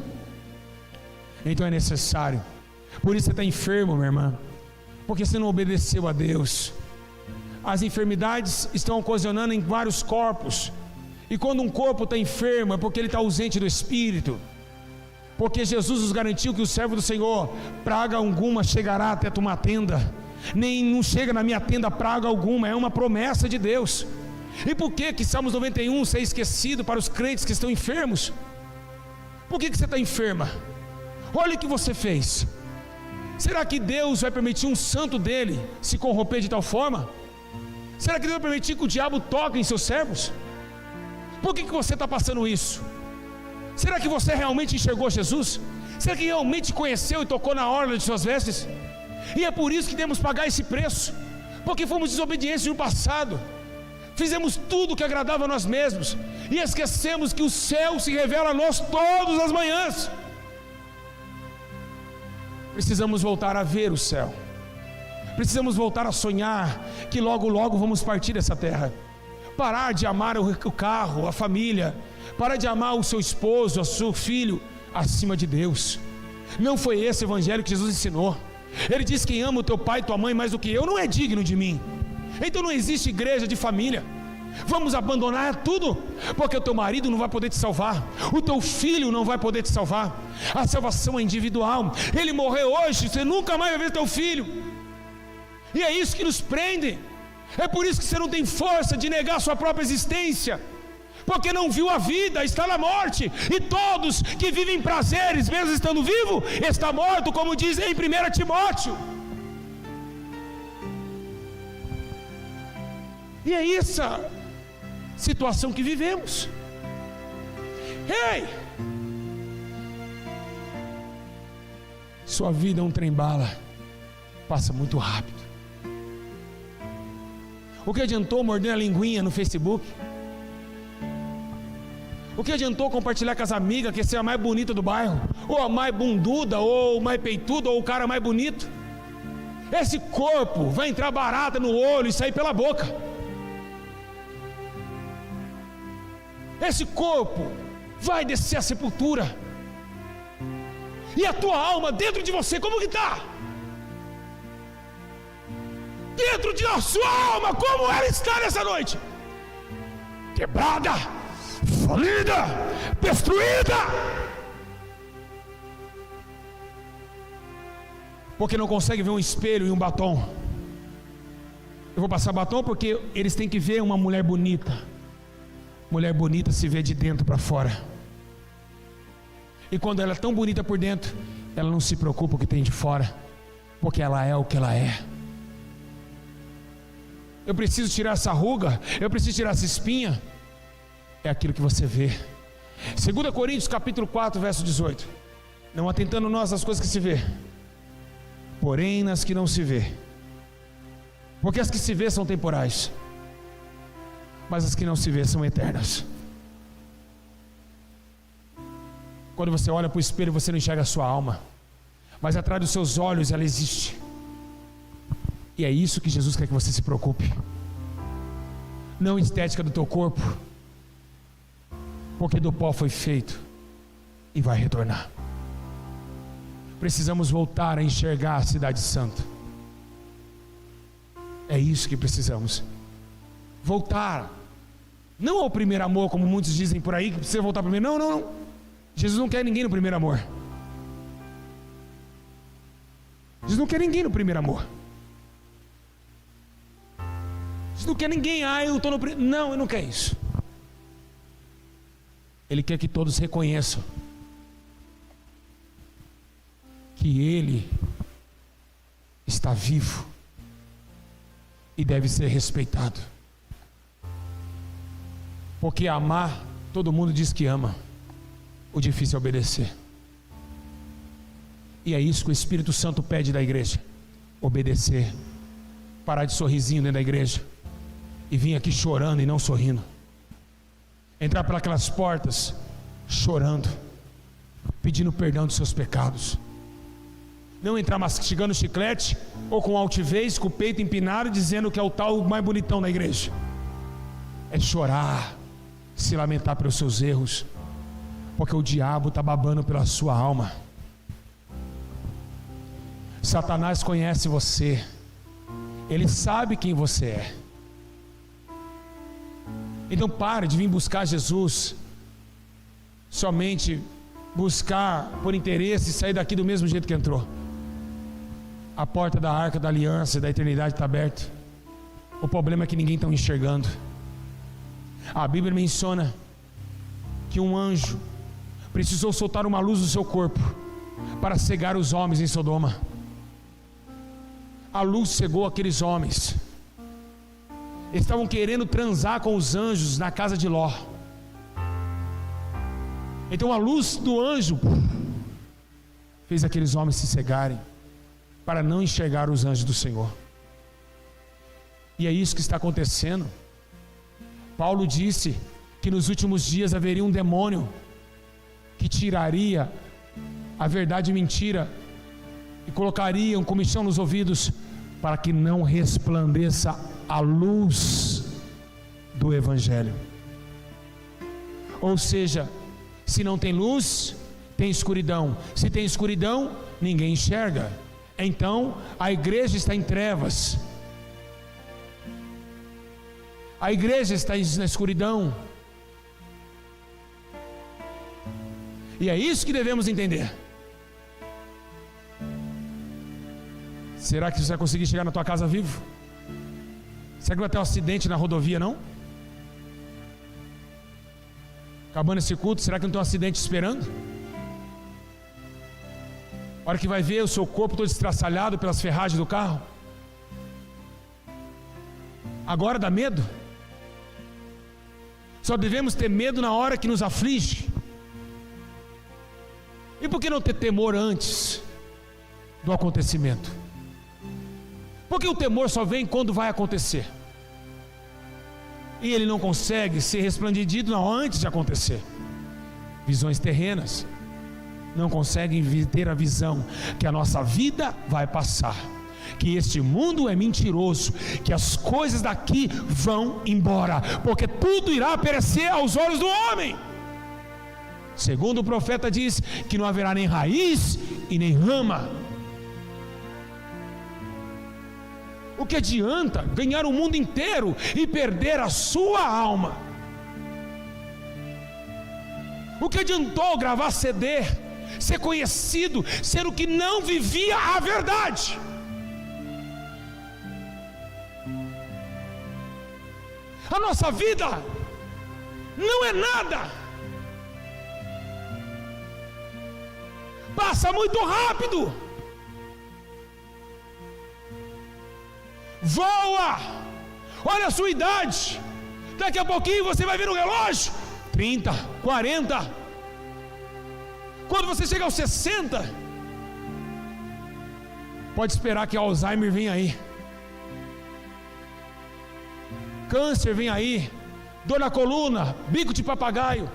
Então é necessário. Por isso você está enfermo, minha irmã, porque você não obedeceu a Deus. As enfermidades estão ocasionando em vários corpos, e quando um corpo está enfermo é porque ele está ausente do Espírito. Porque Jesus nos garantiu que o servo do Senhor, praga alguma chegará até tua tenda, nem não chega na minha tenda praga alguma, é uma promessa de Deus. E por que Salmos 91 ser esquecido para os crentes que estão enfermos? Por que você está enferma? Olha o que você fez. Será que Deus vai permitir um santo dele se corromper de tal forma? Será que Deus vai permitir que o diabo toque em seus servos? Por que você está passando isso? Será que você realmente enxergou Jesus? Será que realmente conheceu e tocou na orla de suas vestes? E é por isso que temos que pagar esse preço, porque fomos desobedientes no passado, fizemos tudo que agradava a nós mesmos, e esquecemos que o céu se revela a nós todas as manhãs. Precisamos voltar a ver o céu, precisamos voltar a sonhar que logo logo vamos partir dessa terra. Parar de amar o carro, a família, parar de amar o seu esposo, o seu filho acima de Deus. Não foi esse evangelho que Jesus ensinou. Ele diz: quem ama o teu pai e tua mãe mais do que eu não é digno de mim. Então não existe igreja de família. Vamos abandonar tudo, porque o teu marido não vai poder te salvar, o teu filho não vai poder te salvar. A salvação é individual. Ele morreu hoje, você nunca mais vai ver teu filho, e é isso que nos prende. É por isso que você não tem força de negar sua própria existência, porque não viu a vida, está na morte. E todos que vivem prazeres, mesmo estando vivo, está morto, como diz em 1 Timóteo. E é essa situação que vivemos. Ei! Sua vida é um trem-bala, passa muito rápido. O que adiantou morder a linguinha no Facebook? O que adiantou compartilhar com as amigas que você é a mais bonita do bairro, ou a mais bunduda, ou mais peituda, ou o cara mais bonito? Esse corpo vai entrar barata no olho e sair pela boca. Esse corpo vai descer à sepultura. E a tua alma dentro de você, como que está? Dentro da sua alma, como ela está nessa noite? Quebrada, falida, destruída. Porque não consegue ver um espelho e um batom. Eu vou passar batom porque eles têm que ver uma mulher bonita. Mulher bonita se vê de dentro para fora. E quando ela é tão bonita por dentro, ela não se preocupa com o que tem de fora, porque ela é o que ela é. Eu preciso tirar essa ruga, eu preciso tirar essa espinha. É aquilo que você vê. 2 Coríntios capítulo 4, verso 18. Não atentando nós às coisas que se vê, porém nas que não se vê. Porque as que se vê são temporais, mas as que não se vê são eternas. Quando você olha para o espelho, você não enxerga a sua alma, mas atrás dos seus olhos ela existe. E é isso que Jesus quer que você se preocupe. Não estética do teu corpo, porque do pó foi feito e vai retornar. Precisamos voltar a enxergar a cidade santa. É isso que precisamos. Voltar, não ao primeiro amor, como muitos dizem por aí, que precisa voltar primeiro. Não. Jesus não quer ninguém no primeiro amor. Jesus não quer ninguém no primeiro amor. Jesus não quer ninguém, eu estou no primeiro. Não, ele não quer isso. Ele quer que todos reconheçam que Ele está vivo e deve ser respeitado. Porque amar, todo mundo diz que ama. O difícil é obedecer. E é isso que o Espírito Santo pede da igreja: obedecer. Parar de sorrisinho dentro da igreja e vir aqui chorando e não sorrindo. Entrar pelas portas chorando, pedindo perdão dos seus pecados. Não entrar mastigando chiclete ou com altivez, com o peito empinado, dizendo que é o tal mais bonitão da igreja. É chorar, se lamentar pelos seus erros, porque o diabo está babando pela sua alma. Satanás conhece você, ele sabe quem você é. Então pare de vir buscar Jesus somente buscar por interesse e sair daqui do mesmo jeito que entrou. A porta da arca da aliança e da eternidade está aberta. O problema é que ninguém está enxergando. A Bíblia menciona que um anjo precisou soltar uma luz do seu corpo para cegar os homens em Sodoma. A luz cegou aqueles homens. Eles estavam querendo transar com os anjos na casa de Ló. Então a luz do anjo fez aqueles homens se cegarem para não enxergar os anjos do Senhor. E é isso que está acontecendo. Paulo disse que nos últimos dias haveria um demônio que tiraria a verdade e mentira e colocaria um comichão nos ouvidos para que não resplandeça a luz do Evangelho. Ou seja, se não tem luz, tem escuridão. Se tem escuridão, ninguém enxerga. Então a igreja está em trevas. A igreja está na escuridão. E é isso que devemos entender. Será que você vai conseguir chegar na tua casa vivo? Será que vai ter um acidente na rodovia, não? Acabando esse culto, será que não tem um acidente esperando? A hora que vai ver o seu corpo todo estraçalhado pelas ferragens do carro? Agora dá medo? Só devemos ter medo na hora que nos aflige. E por que não ter temor antes do acontecimento? Porque o temor só vem quando vai acontecer. E ele não consegue ser resplandido antes de acontecer. Visões terrenas não conseguem ter a visão que a nossa vida vai passar, que este mundo é mentiroso, que as coisas daqui vão embora, porque tudo irá perecer aos olhos do homem. Segundo o profeta diz que não haverá nem raiz e nem rama. O que adianta ganhar o mundo inteiro e perder a sua alma? O que adiantou gravar CD, ser conhecido, sendo que não vivia a verdade? A nossa vida não é nada, passa muito rápido, voa. Olha a sua idade, daqui a pouquinho você vai ver no relógio 30, 40. Quando você chega aos 60, pode esperar que Alzheimer venha aí, câncer vem aí, dor na coluna, bico de papagaio.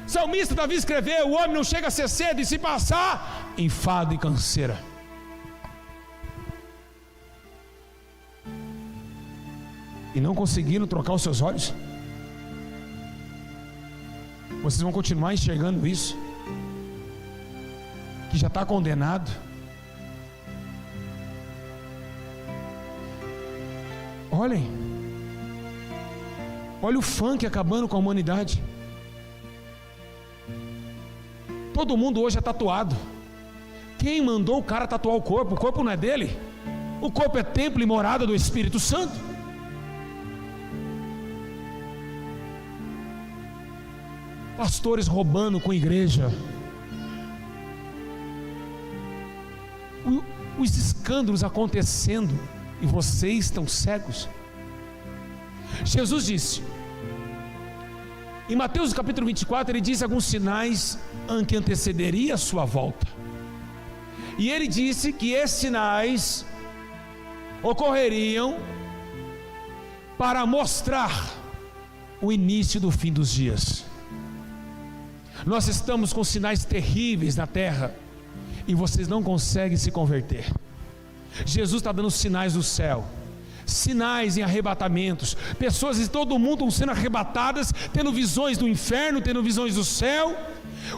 Salmista Davi escreveu: o homem não chega a ser cedo, e se passar, enfado e canseira. E não conseguiram trocar os seus olhos? Vocês vão continuar enxergando isso, que já está condenado? Olhem, olha o funk acabando com a humanidade. Todo mundo hoje é tatuado. Quem mandou o cara tatuar o corpo? O corpo não é dele. O corpo é templo e morada do Espírito Santo. Pastores roubando com a igreja. Os escândalos acontecendo e vocês estão cegos. Jesus disse em Mateus capítulo 24, ele diz alguns sinais que antecederia a sua volta, e ele disse que esses sinais ocorreriam para mostrar o início do fim dos dias. Nós estamos com sinais terríveis na terra e vocês não conseguem se converter. Jesus está dando sinais do céu, sinais em arrebatamentos, pessoas de todo mundo estão sendo arrebatadas, tendo visões do inferno, tendo visões do céu.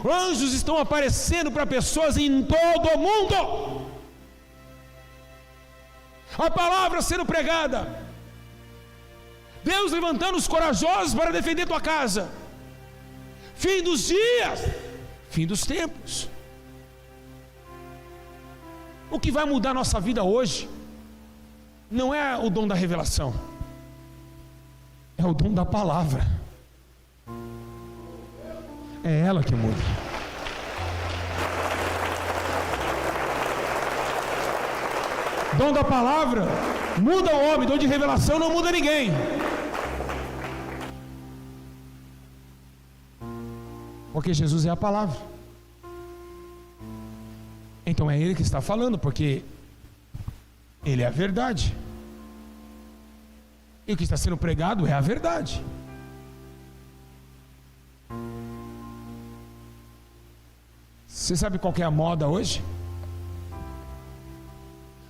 Anjos estão aparecendo para pessoas em todo o mundo, a palavra sendo pregada, Deus levantando os corajosos para defender tua casa. Fim dos dias, fim dos tempos. O que vai mudar a nossa vida hoje não é o dom da revelação, é o dom da palavra. É ela que muda. Dom da palavra muda o homem, dom de revelação não muda ninguém. Porque Jesus é a palavra. Então é Ele que está falando, porque Ele é a verdade. E o que está sendo pregado é a verdade. Você sabe qual que é a moda hoje?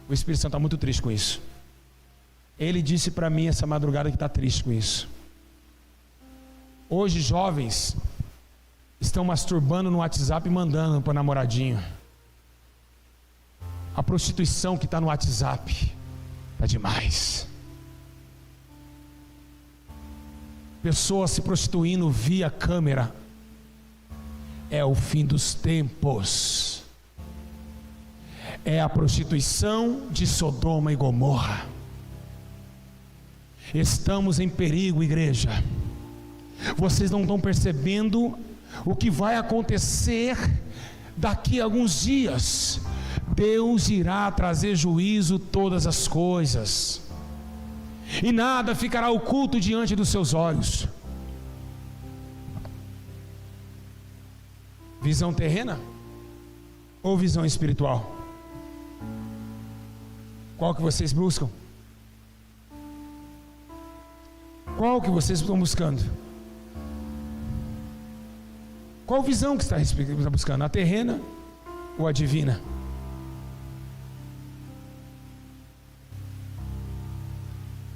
O Espírito Santo está muito triste com isso. Ele disse para mim essa madrugada que está triste com isso. Hoje jovens estão masturbando no WhatsApp e mandando para o namoradinho. A prostituição que está no WhatsApp está demais. Pessoas se prostituindo via câmera. É o fim dos tempos. É a prostituição de Sodoma e Gomorra. Estamos em perigo, igreja. Vocês não estão percebendo o que vai acontecer daqui a alguns dias. Deus irá trazer juízo todas as coisas, e nada ficará oculto diante dos seus olhos. Visão terrena ou visão espiritual? Qual que vocês buscam? Qual que vocês estão buscando? Qual visão que está buscando? A terrena ou a divina?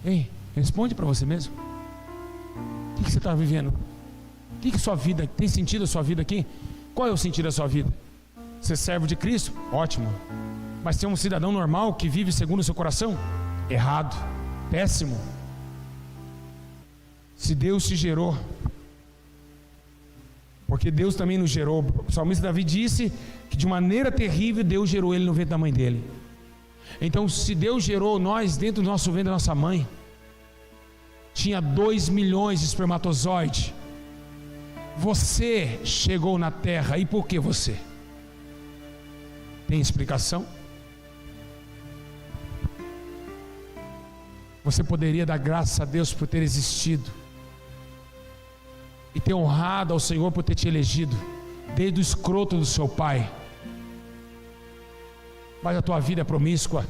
Ei, responde para você mesmo. O que você está vivendo? O que sua vida tem sentido? A sua vida aqui? Qual é o sentido da sua vida? Ser servo de Cristo? Ótimo. Mas ser um cidadão normal que vive segundo o seu coração? Errado, péssimo. Se Deus te gerou Porque Deus também nos gerou. O salmista Davi disse que de maneira terrível Deus gerou ele no ventre da mãe dele. Então, se Deus gerou nós dentro do nosso ventre da nossa mãe, tinha 2 milhões de espermatozoides. Você chegou na terra, e por que você? Tem explicação? Você poderia dar graças a Deus por ter existido e ter honrado ao Senhor por ter te elegido desde o escroto do seu pai. Mas a tua vida é promíscua,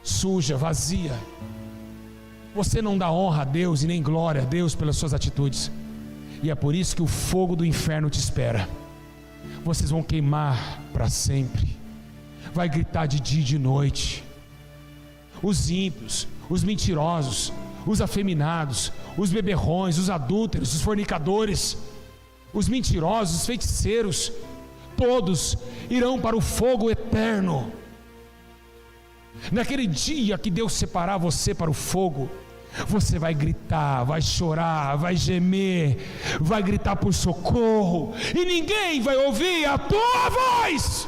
suja, vazia. Você não dá honra a Deus e nem glória a Deus pelas suas atitudes. E é por isso que o fogo do inferno te espera. Vocês vão queimar para sempre. Vai gritar de dia e de noite. Os ímpios, os mentirosos, os afeminados, os beberrões, os adúlteros, os fornicadores, os mentirosos, os feiticeiros, todos irão para o fogo eterno. Naquele dia que Deus separar você para o fogo, você vai gritar, vai chorar, vai gemer, vai gritar por socorro, e ninguém vai ouvir a tua voz.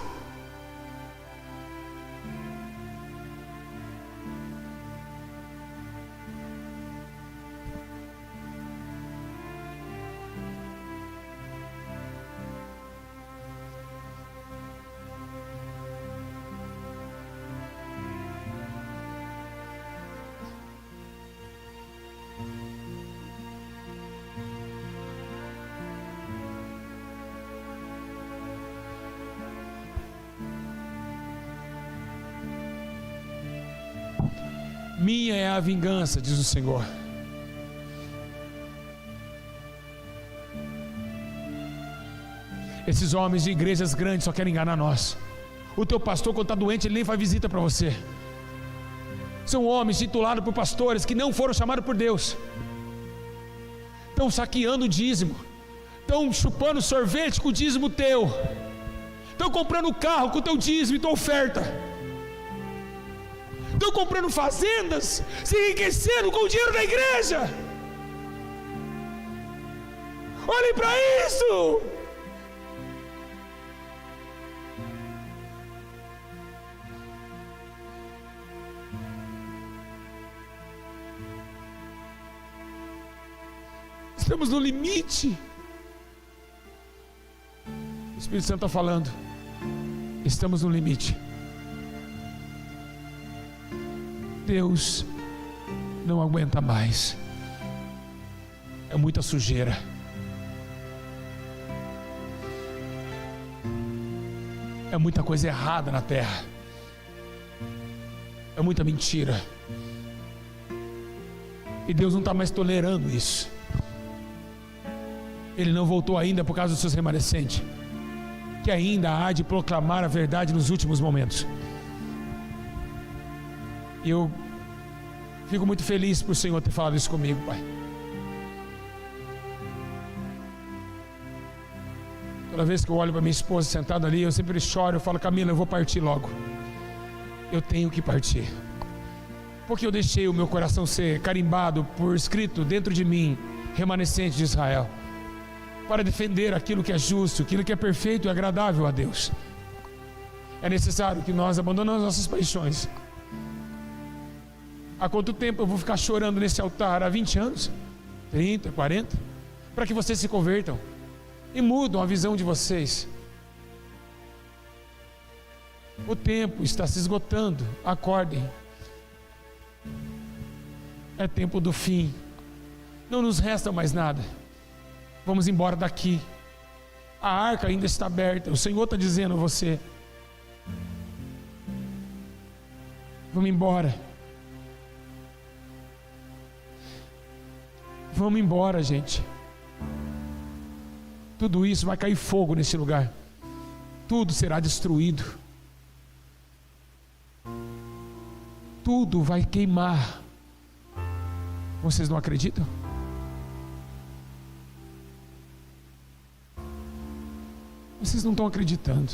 Minha é a vingança, diz o Senhor. Esses homens de igrejas grandes só querem enganar nós. O teu pastor, quando está doente, ele nem faz visita para você. São homens titulados por pastores que não foram chamados por Deus. Estão saqueando o dízimo, estão chupando sorvete com o dízimo teu, estão comprando carro com o teu dízimo e tua oferta, estão comprando fazendas, se enriquecendo com o dinheiro da igreja. Olhem para isso. Estamos no limite. O Espírito Santo está falando. Estamos no limite. Deus não aguenta mais. É muita sujeira. É muita coisa errada na terra. É muita mentira. E Deus não está mais tolerando isso. Ele não voltou ainda por causa dos seus remanescentes, que ainda há de proclamar a verdade nos últimos momentos. E eu fico muito feliz por o Senhor ter falado isso comigo, Pai. Toda vez que eu olho para minha esposa sentada ali, eu sempre choro, eu falo: Camila, eu vou partir logo. Eu tenho que partir, porque eu deixei o meu coração ser carimbado por escrito dentro de mim, remanescente de Israel, para defender aquilo que é justo, aquilo que é perfeito e agradável a Deus. É necessário que nós abandonemos nossas paixões. Há quanto tempo eu vou ficar chorando nesse altar? Há 20 anos? 30, 40? Para que vocês se convertam e mudam a visão de vocês. O tempo está se esgotando. Acordem. É tempo do fim. Não nos resta mais nada. Vamos embora daqui. A arca ainda está aberta. O Senhor está dizendo a você: vamos embora. Vamos embora, gente. Tudo isso vai cair fogo nesse lugar. Tudo será destruído. Tudo vai queimar. Vocês não acreditam? Vocês não estão acreditando.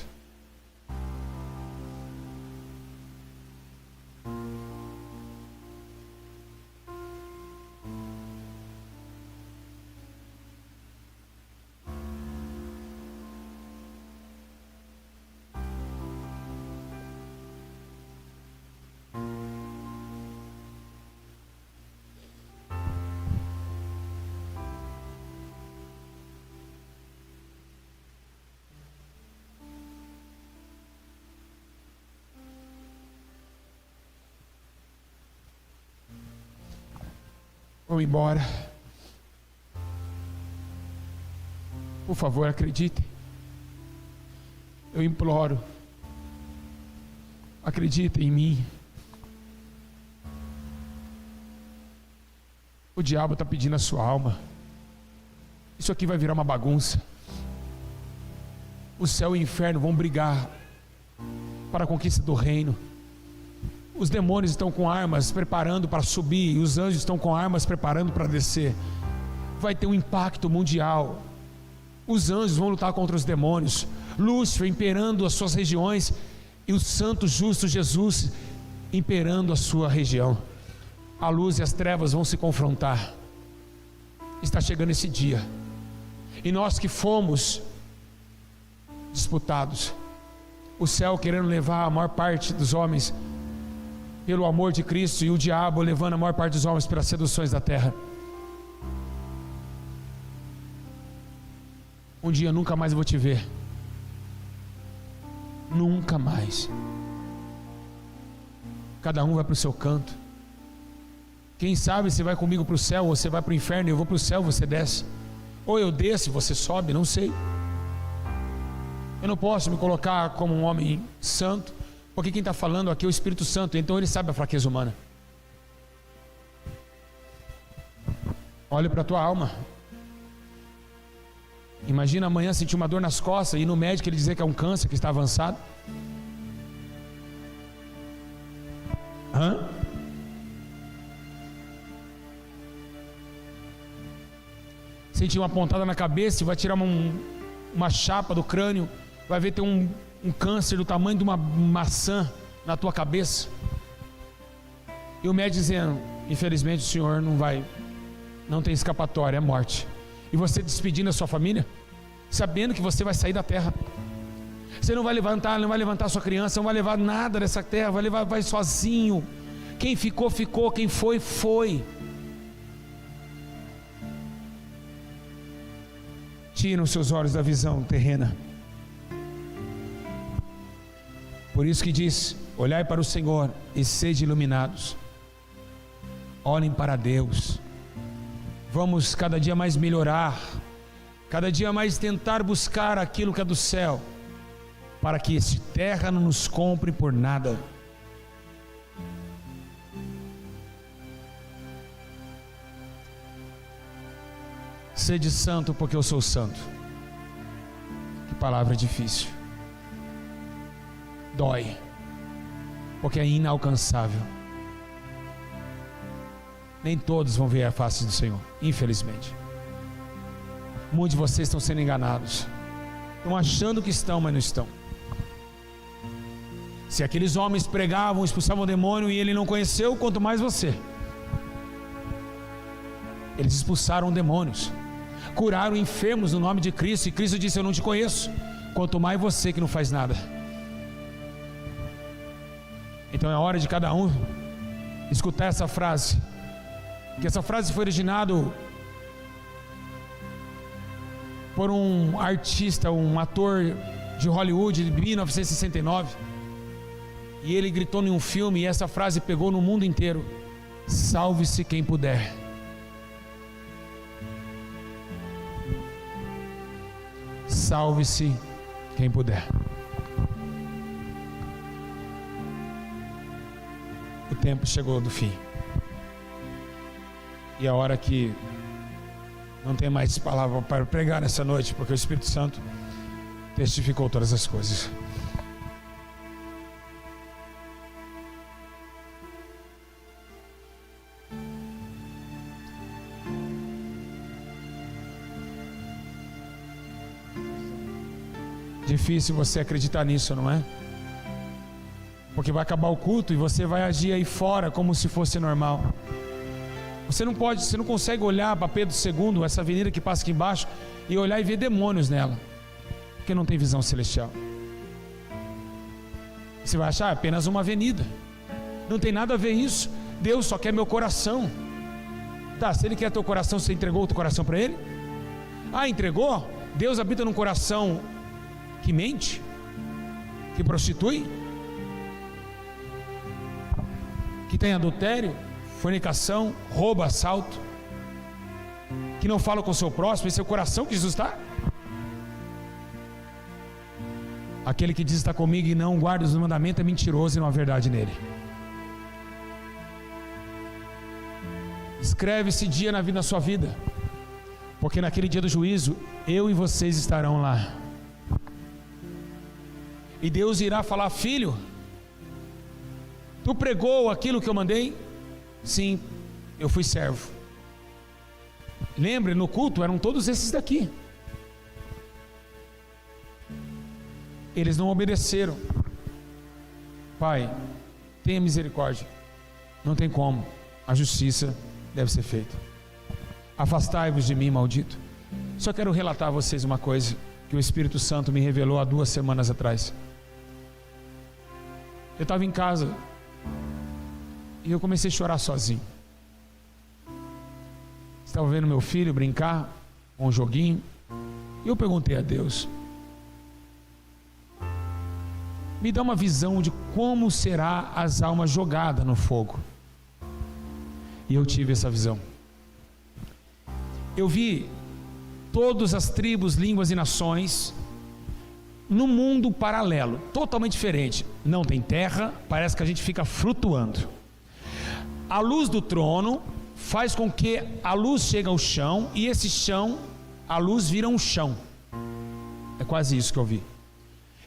vão embora. Por favor, acreditem. Eu imploro. Acreditem em mim. O diabo está pedindo a sua alma. Isso aqui vai virar uma bagunça. O céu e o inferno vão brigar para a conquista do reino. Os demônios estão com armas preparando para subir, e os anjos estão com armas preparando para descer. Vai ter um impacto mundial. Os anjos vão lutar contra os demônios, Lúcifer imperando as suas regiões, e o santo justo Jesus imperando a sua região. A luz e as trevas vão se confrontar. Está chegando esse dia, e nós que fomos disputados, o céu querendo levar a maior parte dos homens pelo amor de Cristo, e o diabo levando a maior parte dos homens pelas seduções da terra. Um dia eu nunca mais vou te ver. Nunca mais. Cada um vai para o seu canto. Quem sabe você vai comigo para o céu, ou você vai para o inferno, eu vou para o céu, você desce. Ou eu desço e você sobe, não sei. Eu não posso me colocar como um homem santo, porque quem está falando aqui é o Espírito Santo, então ele sabe a fraqueza humana. Olhe para a tua alma. Imagina amanhã sentir uma dor nas costas e ir no médico ele dizer que é um câncer que está avançado. Sentir uma pontada na cabeça e vai tirar uma chapa do crânio, vai ver ter um câncer do tamanho de uma maçã na tua cabeça, e o médico dizendo: infelizmente o senhor não tem escapatória, é morte. E você despedindo a sua família, sabendo que você vai sair da terra. Você não vai levantar sua criança, não vai levar nada dessa terra, vai sozinho. Quem ficou, ficou, quem foi, foi. Tiram os seus olhos da visão terrena. Por isso que diz: olhai para o Senhor e sede iluminados. Olhem para Deus. Vamos cada dia mais melhorar, cada dia mais tentar buscar aquilo que é do céu, para que esta terra não nos compre por nada. Sede santo, porque eu sou santo. Que palavra difícil. Dói, porque é inalcançável. Nem todos vão ver a face do Senhor, infelizmente. Muitos de vocês estão sendo enganados, estão achando que estão, mas não estão. Se aqueles homens pregavam, expulsavam o demônio e ele não conheceu, quanto mais você. Eles expulsaram demônios, curaram enfermos no nome de Cristo, e Cristo disse: eu não te conheço, quanto mais você que não faz nada. Então é hora de cada um escutar essa frase, que essa frase foi originada por um artista, um ator de Hollywood de 1969, e ele gritou em um filme, e essa frase pegou no mundo inteiro: salve-se quem puder. Salve-se quem puder. O tempo chegou do fim, e a hora que não tem mais palavra para pregar nessa noite, porque o Espírito Santo testificou todas as coisas. Difícil você acreditar nisso, não é? Porque vai acabar o culto e você vai agir aí fora como se fosse normal. Você não consegue olhar para Pedro II, essa avenida que passa aqui embaixo, e olhar e ver demônios nela, porque não tem visão celestial. Você vai achar apenas uma avenida. Não tem nada a ver isso. Deus só quer meu coração. Tá, se Ele quer teu coração, você entregou o teu coração para Ele? Ah, entregou? Deus habita num coração que mente, que prostitui, que tem adultério, fornicação, roubo, assalto. que não fala com o seu próximo, esse é o coração que Jesus está? Aquele que diz está comigo e não guarda os mandamentos é mentiroso e não há verdade nele. Escreve esse dia na sua vida, porque naquele dia do juízo, eu e vocês estarão lá. E Deus irá falar: filho, tu pregou aquilo que eu mandei? Sim, eu fui servo. Lembre, no culto eram todos esses daqui. Eles não obedeceram. Pai, tenha misericórdia. Não tem como, a justiça deve ser feita. Afastai-vos de mim, maldito. Só quero relatar a vocês uma coisa que o Espírito Santo me revelou há 2 semanas atrás. Eu estava em casa e eu comecei a chorar sozinho. Estava vendo meu filho brincar com um joguinho e eu perguntei a Deus: me dá uma visão de como será as almas jogadas no fogo. E eu tive essa visão. Eu vi todas as tribos, línguas e nações num mundo paralelo, totalmente diferente. Não tem terra, parece que a gente fica flutuando. A luz do trono faz com que a luz chegue ao chão, e esse chão, a luz vira um chão. É quase isso que eu vi.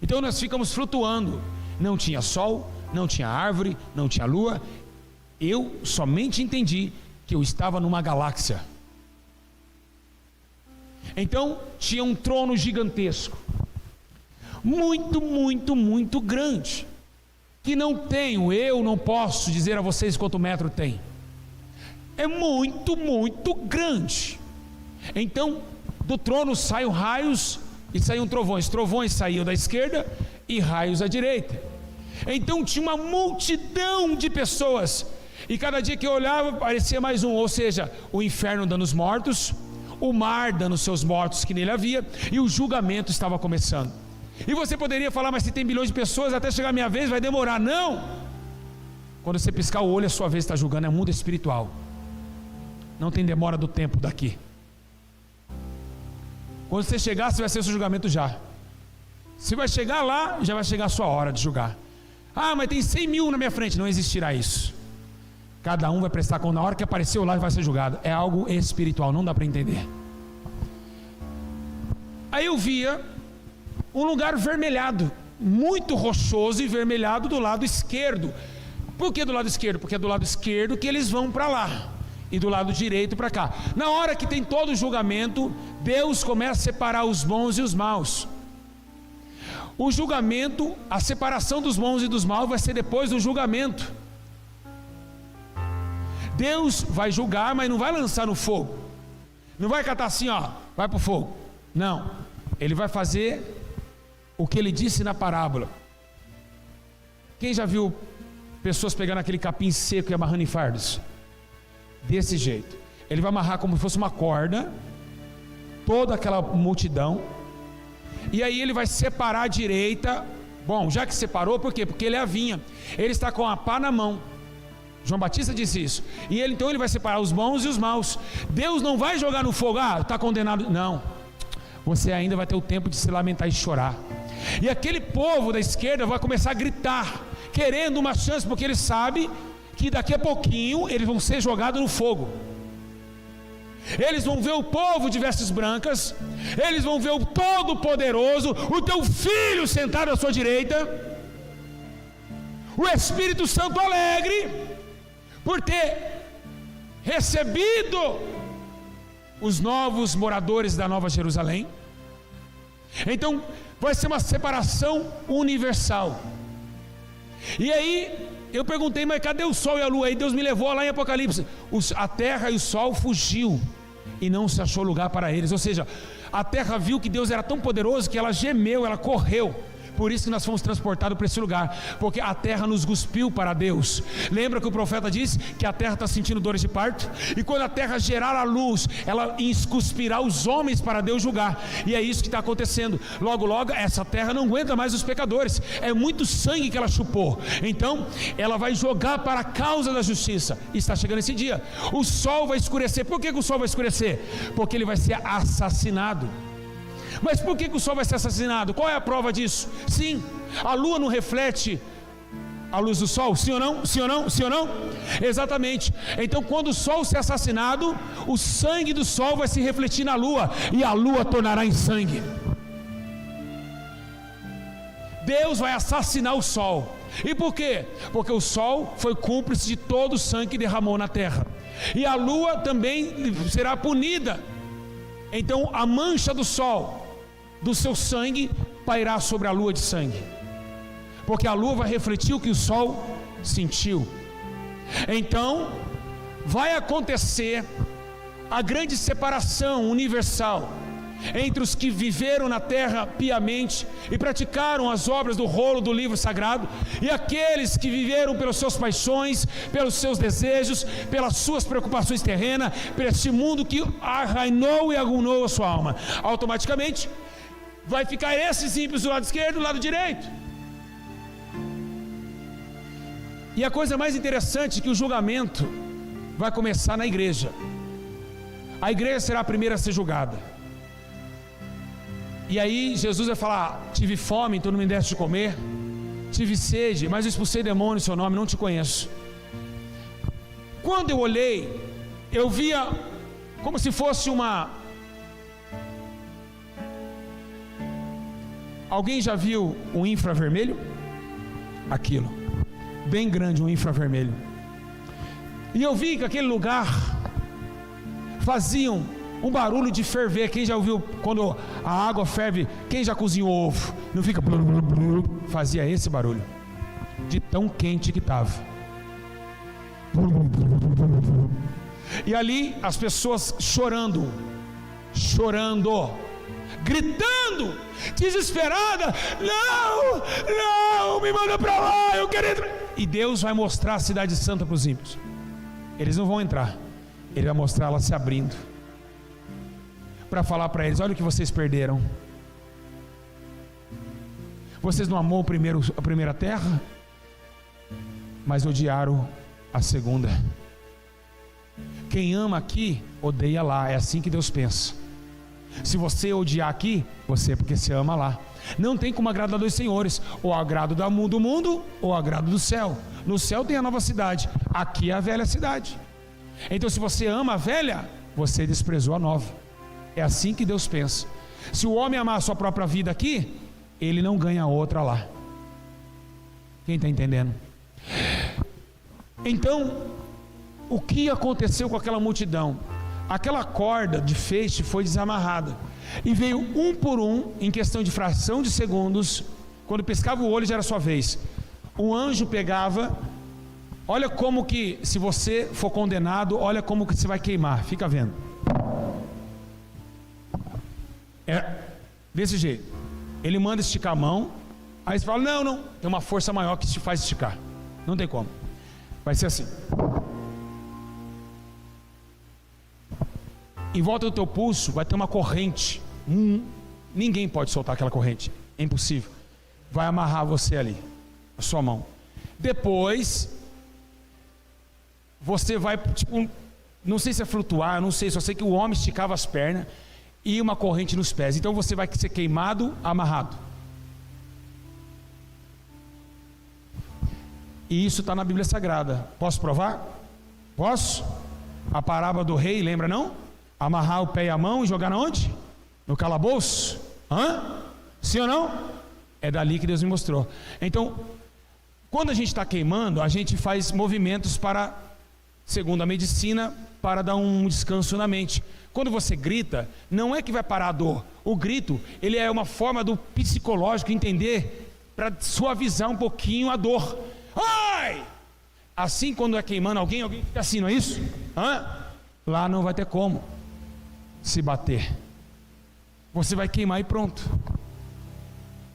Então nós ficamos flutuando. Não tinha sol, não tinha árvore, não tinha lua. Eu somente entendi que eu estava numa galáxia. Então tinha um trono gigantesco, muito, muito, muito grande, que eu não posso dizer a vocês quanto metro tem. É muito, muito grande. Então do trono saem raios e saíam trovões. Trovões saíam da esquerda e raios à direita. Então tinha uma multidão de pessoas, e cada dia que eu olhava parecia mais um. Ou seja, o inferno dando os mortos, o mar dando seus mortos que nele havia, e o julgamento estava começando. E você poderia falar: mas se tem bilhões de pessoas, até chegar a minha vez vai demorar. Não! Quando você piscar o olho, a sua vez está julgando. É mundo espiritual, não tem demora do tempo daqui. Quando você chegar, você vai ser o seu julgamento já. Você vai chegar lá, já vai chegar a sua hora de julgar. Ah, mas tem 100 mil na minha frente. Não existirá isso. Cada um vai prestar conta. Na hora que apareceu lá, vai ser julgado. É algo espiritual, não dá para entender. Aí eu via um lugar vermelhado, muito rochoso e vermelhado do lado esquerdo. Por que do lado esquerdo? Porque é do lado esquerdo que eles vão para lá, e do lado direito para cá. Na hora que tem todo o julgamento, Deus começa a separar os bons e os maus. O julgamento, a separação dos bons e dos maus vai ser depois do julgamento. Deus vai julgar, mas não vai lançar no fogo. Não vai catar assim, ó, vai para o fogo. Não, Ele vai fazer o que Ele disse na parábola. Quem já viu pessoas pegando aquele capim seco e amarrando em fardos? Desse jeito. Ele vai amarrar como se fosse uma corda toda aquela multidão, e aí ele vai separar a direita. Bom, já que separou, por quê? Porque ele é a vinha, ele está com a pá na mão. João Batista disse isso. E então ele vai separar os bons e os maus. Deus não vai jogar no fogo: ah, está condenado. Não, você ainda vai ter o tempo de se lamentar e chorar. E aquele povo da esquerda vai começar a gritar, querendo uma chance, porque ele sabe que daqui a pouquinho eles vão ser jogados no fogo. Eles vão ver o povo de vestes brancas, eles vão ver o Todo-Poderoso, o teu Filho sentado à sua direita, o Espírito Santo alegre por ter recebido os novos moradores da Nova Jerusalém. Então vai ser uma separação universal. E aí eu perguntei: mas cadê o sol e a lua? Aí Deus me levou lá em Apocalipse. A terra e o sol fugiu e não se achou lugar para eles. Ou seja, a terra viu que Deus era tão poderoso que ela gemeu, ela correu, Por isso que nós fomos transportados para esse lugar, porque a terra nos cuspiu para Deus. Lembra que o profeta disse que a terra está sentindo dores de parto? E quando a terra gerar a luz, ela cuspirá os homens para Deus julgar. E é isso que está acontecendo. Logo, logo, essa terra não aguenta mais os pecadores. É muito sangue que ela chupou. Então, ela vai jogar para a causa da justiça. E está chegando esse dia. O sol vai escurecer. Por que o sol vai escurecer? Porque ele vai ser assassinado. Mas por que o sol vai ser assassinado? Qual é a prova disso? Sim, a lua não reflete a luz do sol, sim ou não? Sim ou não? Sim ou não? Exatamente. Então, quando o sol ser assassinado, o sangue do sol vai se refletir na lua, e a lua tornará em sangue. Deus vai assassinar o sol. E por quê? Porque o sol foi cúmplice de todo o sangue que derramou na terra, e a lua também será punida. Então a mancha do sol, do seu sangue, pairá sobre a lua de sangue, porque a lua vai refletir o que o sol sentiu. Então vai acontecer a grande separação universal entre os que viveram na terra piamente e praticaram as obras do rolo do livro sagrado, e aqueles que viveram pelas suas paixões, pelos seus desejos, pelas suas preocupações terrenas, por este mundo que arrainou e agunou a sua alma. Automaticamente vai ficar esses ímpios do lado esquerdo e do lado direito. E a coisa mais interessante é que o julgamento vai começar na igreja. A igreja será a primeira a ser julgada. E aí Jesus vai falar: tive fome, então não me deste de comer, tive sede, mas eu expulsei demônio em seu nome, não te conheço. Quando eu olhei, eu via como se fosse alguém já viu um infravermelho? Aquilo, bem grande, um infravermelho. E eu vi que aquele lugar faziam um barulho de ferver. Quem já ouviu quando a água ferve? Quem já cozinhou ovo? Não fica blu, blu, blu? Fazia esse barulho, de tão quente que estava. E ali as pessoas chorando, gritando, desesperada: não, me manda para lá, eu quero entrar. E Deus vai mostrar a cidade santa para os ímpios. Eles não vão entrar, Ele vai mostrar ela se abrindo, para falar para eles: olha o que vocês perderam. Vocês não amou a primeira terra, mas odiaram a segunda. Quem ama aqui, odeia lá. É assim que Deus pensa. Se você odiar aqui, porque você ama lá. Não tem como agradar dois senhores: ou agrado do mundo, ou agrado do céu. No céu tem a nova cidade, aqui é a velha cidade. Então, se você ama a velha, você desprezou a nova. É assim que Deus pensa. Se o homem amar a sua própria vida aqui, ele não ganha outra lá. Quem está entendendo? Então, o que aconteceu com aquela multidão? Aquela corda de feixe foi desamarrada, e veio um por um, em questão de fração de segundos. Quando piscava o olho já era sua vez. Um anjo pegava. Olha como que, se você for condenado, olha como que você vai queimar. Fica vendo. É desse jeito. Ele manda esticar a mão. Aí você fala: não, tem uma força maior que te faz esticar. Não tem como. Vai ser assim. Em volta do teu pulso vai ter uma corrente. Ninguém pode soltar aquela corrente. É impossível. Vai amarrar você ali, a sua mão. Depois você vai, não sei se é flutuar, não sei, só sei que o homem esticava as pernas e uma corrente nos pés. Então você vai ser queimado, amarrado. E isso está na Bíblia Sagrada. Posso provar? Posso? A parábola do rei, lembra não? Amarrar o pé e a mão e jogar onde? No calabouço? Sim ou não? É dali que Deus me mostrou. Então, quando a gente está queimando, a gente faz movimentos para, segundo a medicina, para dar um descanso na mente. Quando você grita, não é que vai parar a dor. O grito, ele é uma forma do psicológico entender, para suavizar um pouquinho a dor. Ai! Assim, quando é queimando alguém fica assim, não é isso? Lá não vai ter como se bater. Você vai queimar e pronto.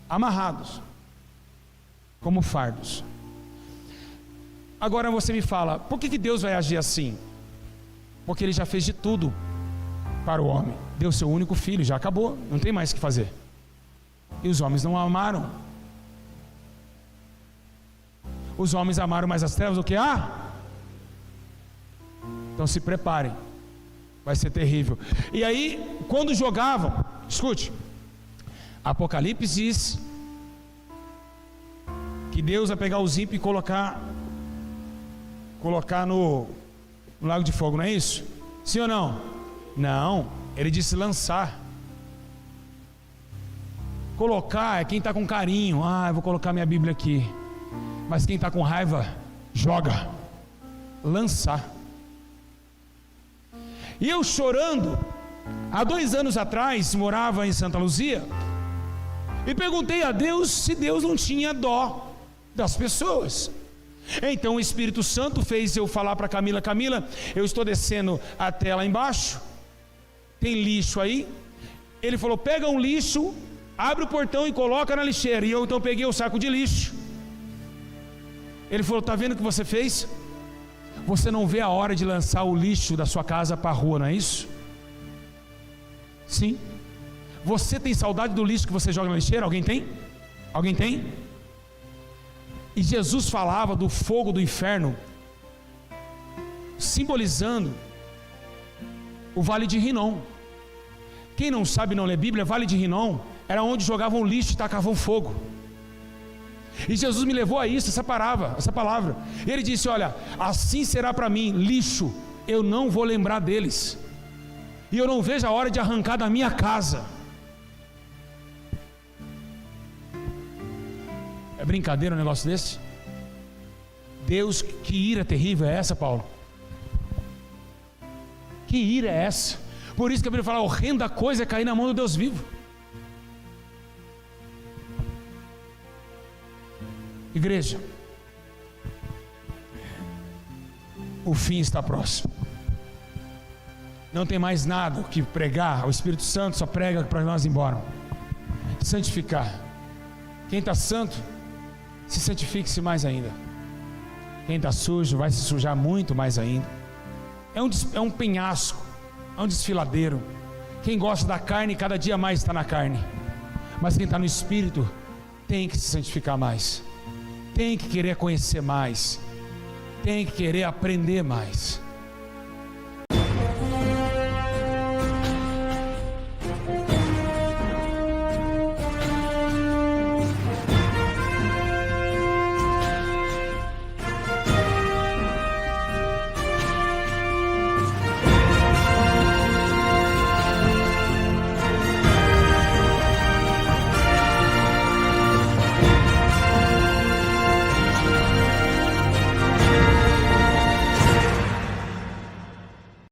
Amarrados. como fardos. Agora você me fala, por que Deus vai agir assim? Porque Ele já fez de tudo para o homem. Deu seu único filho, já acabou, não tem mais o que fazer. E os homens não amaram. Os homens amaram mais as trevas do que Então se preparem, vai ser terrível. E aí, quando jogavam, escute, Apocalipse diz que Deus vai pegar os ímpios e colocar no lago de fogo, não é isso? Sim ou não? Não, ele disse lançar. Colocar é quem está com carinho. Eu vou colocar minha Bíblia aqui. Mas quem está com raiva, joga. Lançar. E eu chorando, há 2 anos atrás, morava em Santa Luzia, e perguntei a Deus se Deus não tinha dó das pessoas. Então o Espírito Santo fez eu falar para Camila: Camila, eu estou descendo até lá embaixo, tem lixo aí. Ele falou: pega um lixo, abre o portão e coloca na lixeira. E eu então peguei o saco de lixo. Ele falou: está vendo o que você fez? Você não vê a hora de lançar o lixo da sua casa para a rua, não é isso? Sim. Você tem saudade do lixo que você joga na lixeira? Alguém tem? Alguém tem? E Jesus falava do fogo do inferno, simbolizando o Vale de Rinom. Quem não sabe, não lê Bíblia, Vale de Rinom era onde jogavam lixo e tacavam fogo. E Jesus me levou a isso, essa palavra. Ele disse: olha, assim será para mim, lixo, eu não vou lembrar deles, e eu não vejo a hora de arrancar da minha casa. É brincadeira um negócio desse? Deus, que ira terrível é essa, Paulo? Que ira é essa? Por isso que a Bíblia fala: horrenda coisa é cair na mão do Deus vivo. Igreja, o fim está próximo. Não tem mais nada o que pregar. O Espírito Santo só prega para nós ir embora. Santificar. Quem está santo, se santifique-se mais ainda. Quem está sujo vai se sujar muito mais ainda. É um penhasco, é um desfiladeiro. Quem gosta da carne, cada dia mais está na carne. Mas quem está no Espírito tem que se santificar mais, tem que querer conhecer mais, tem que querer aprender mais.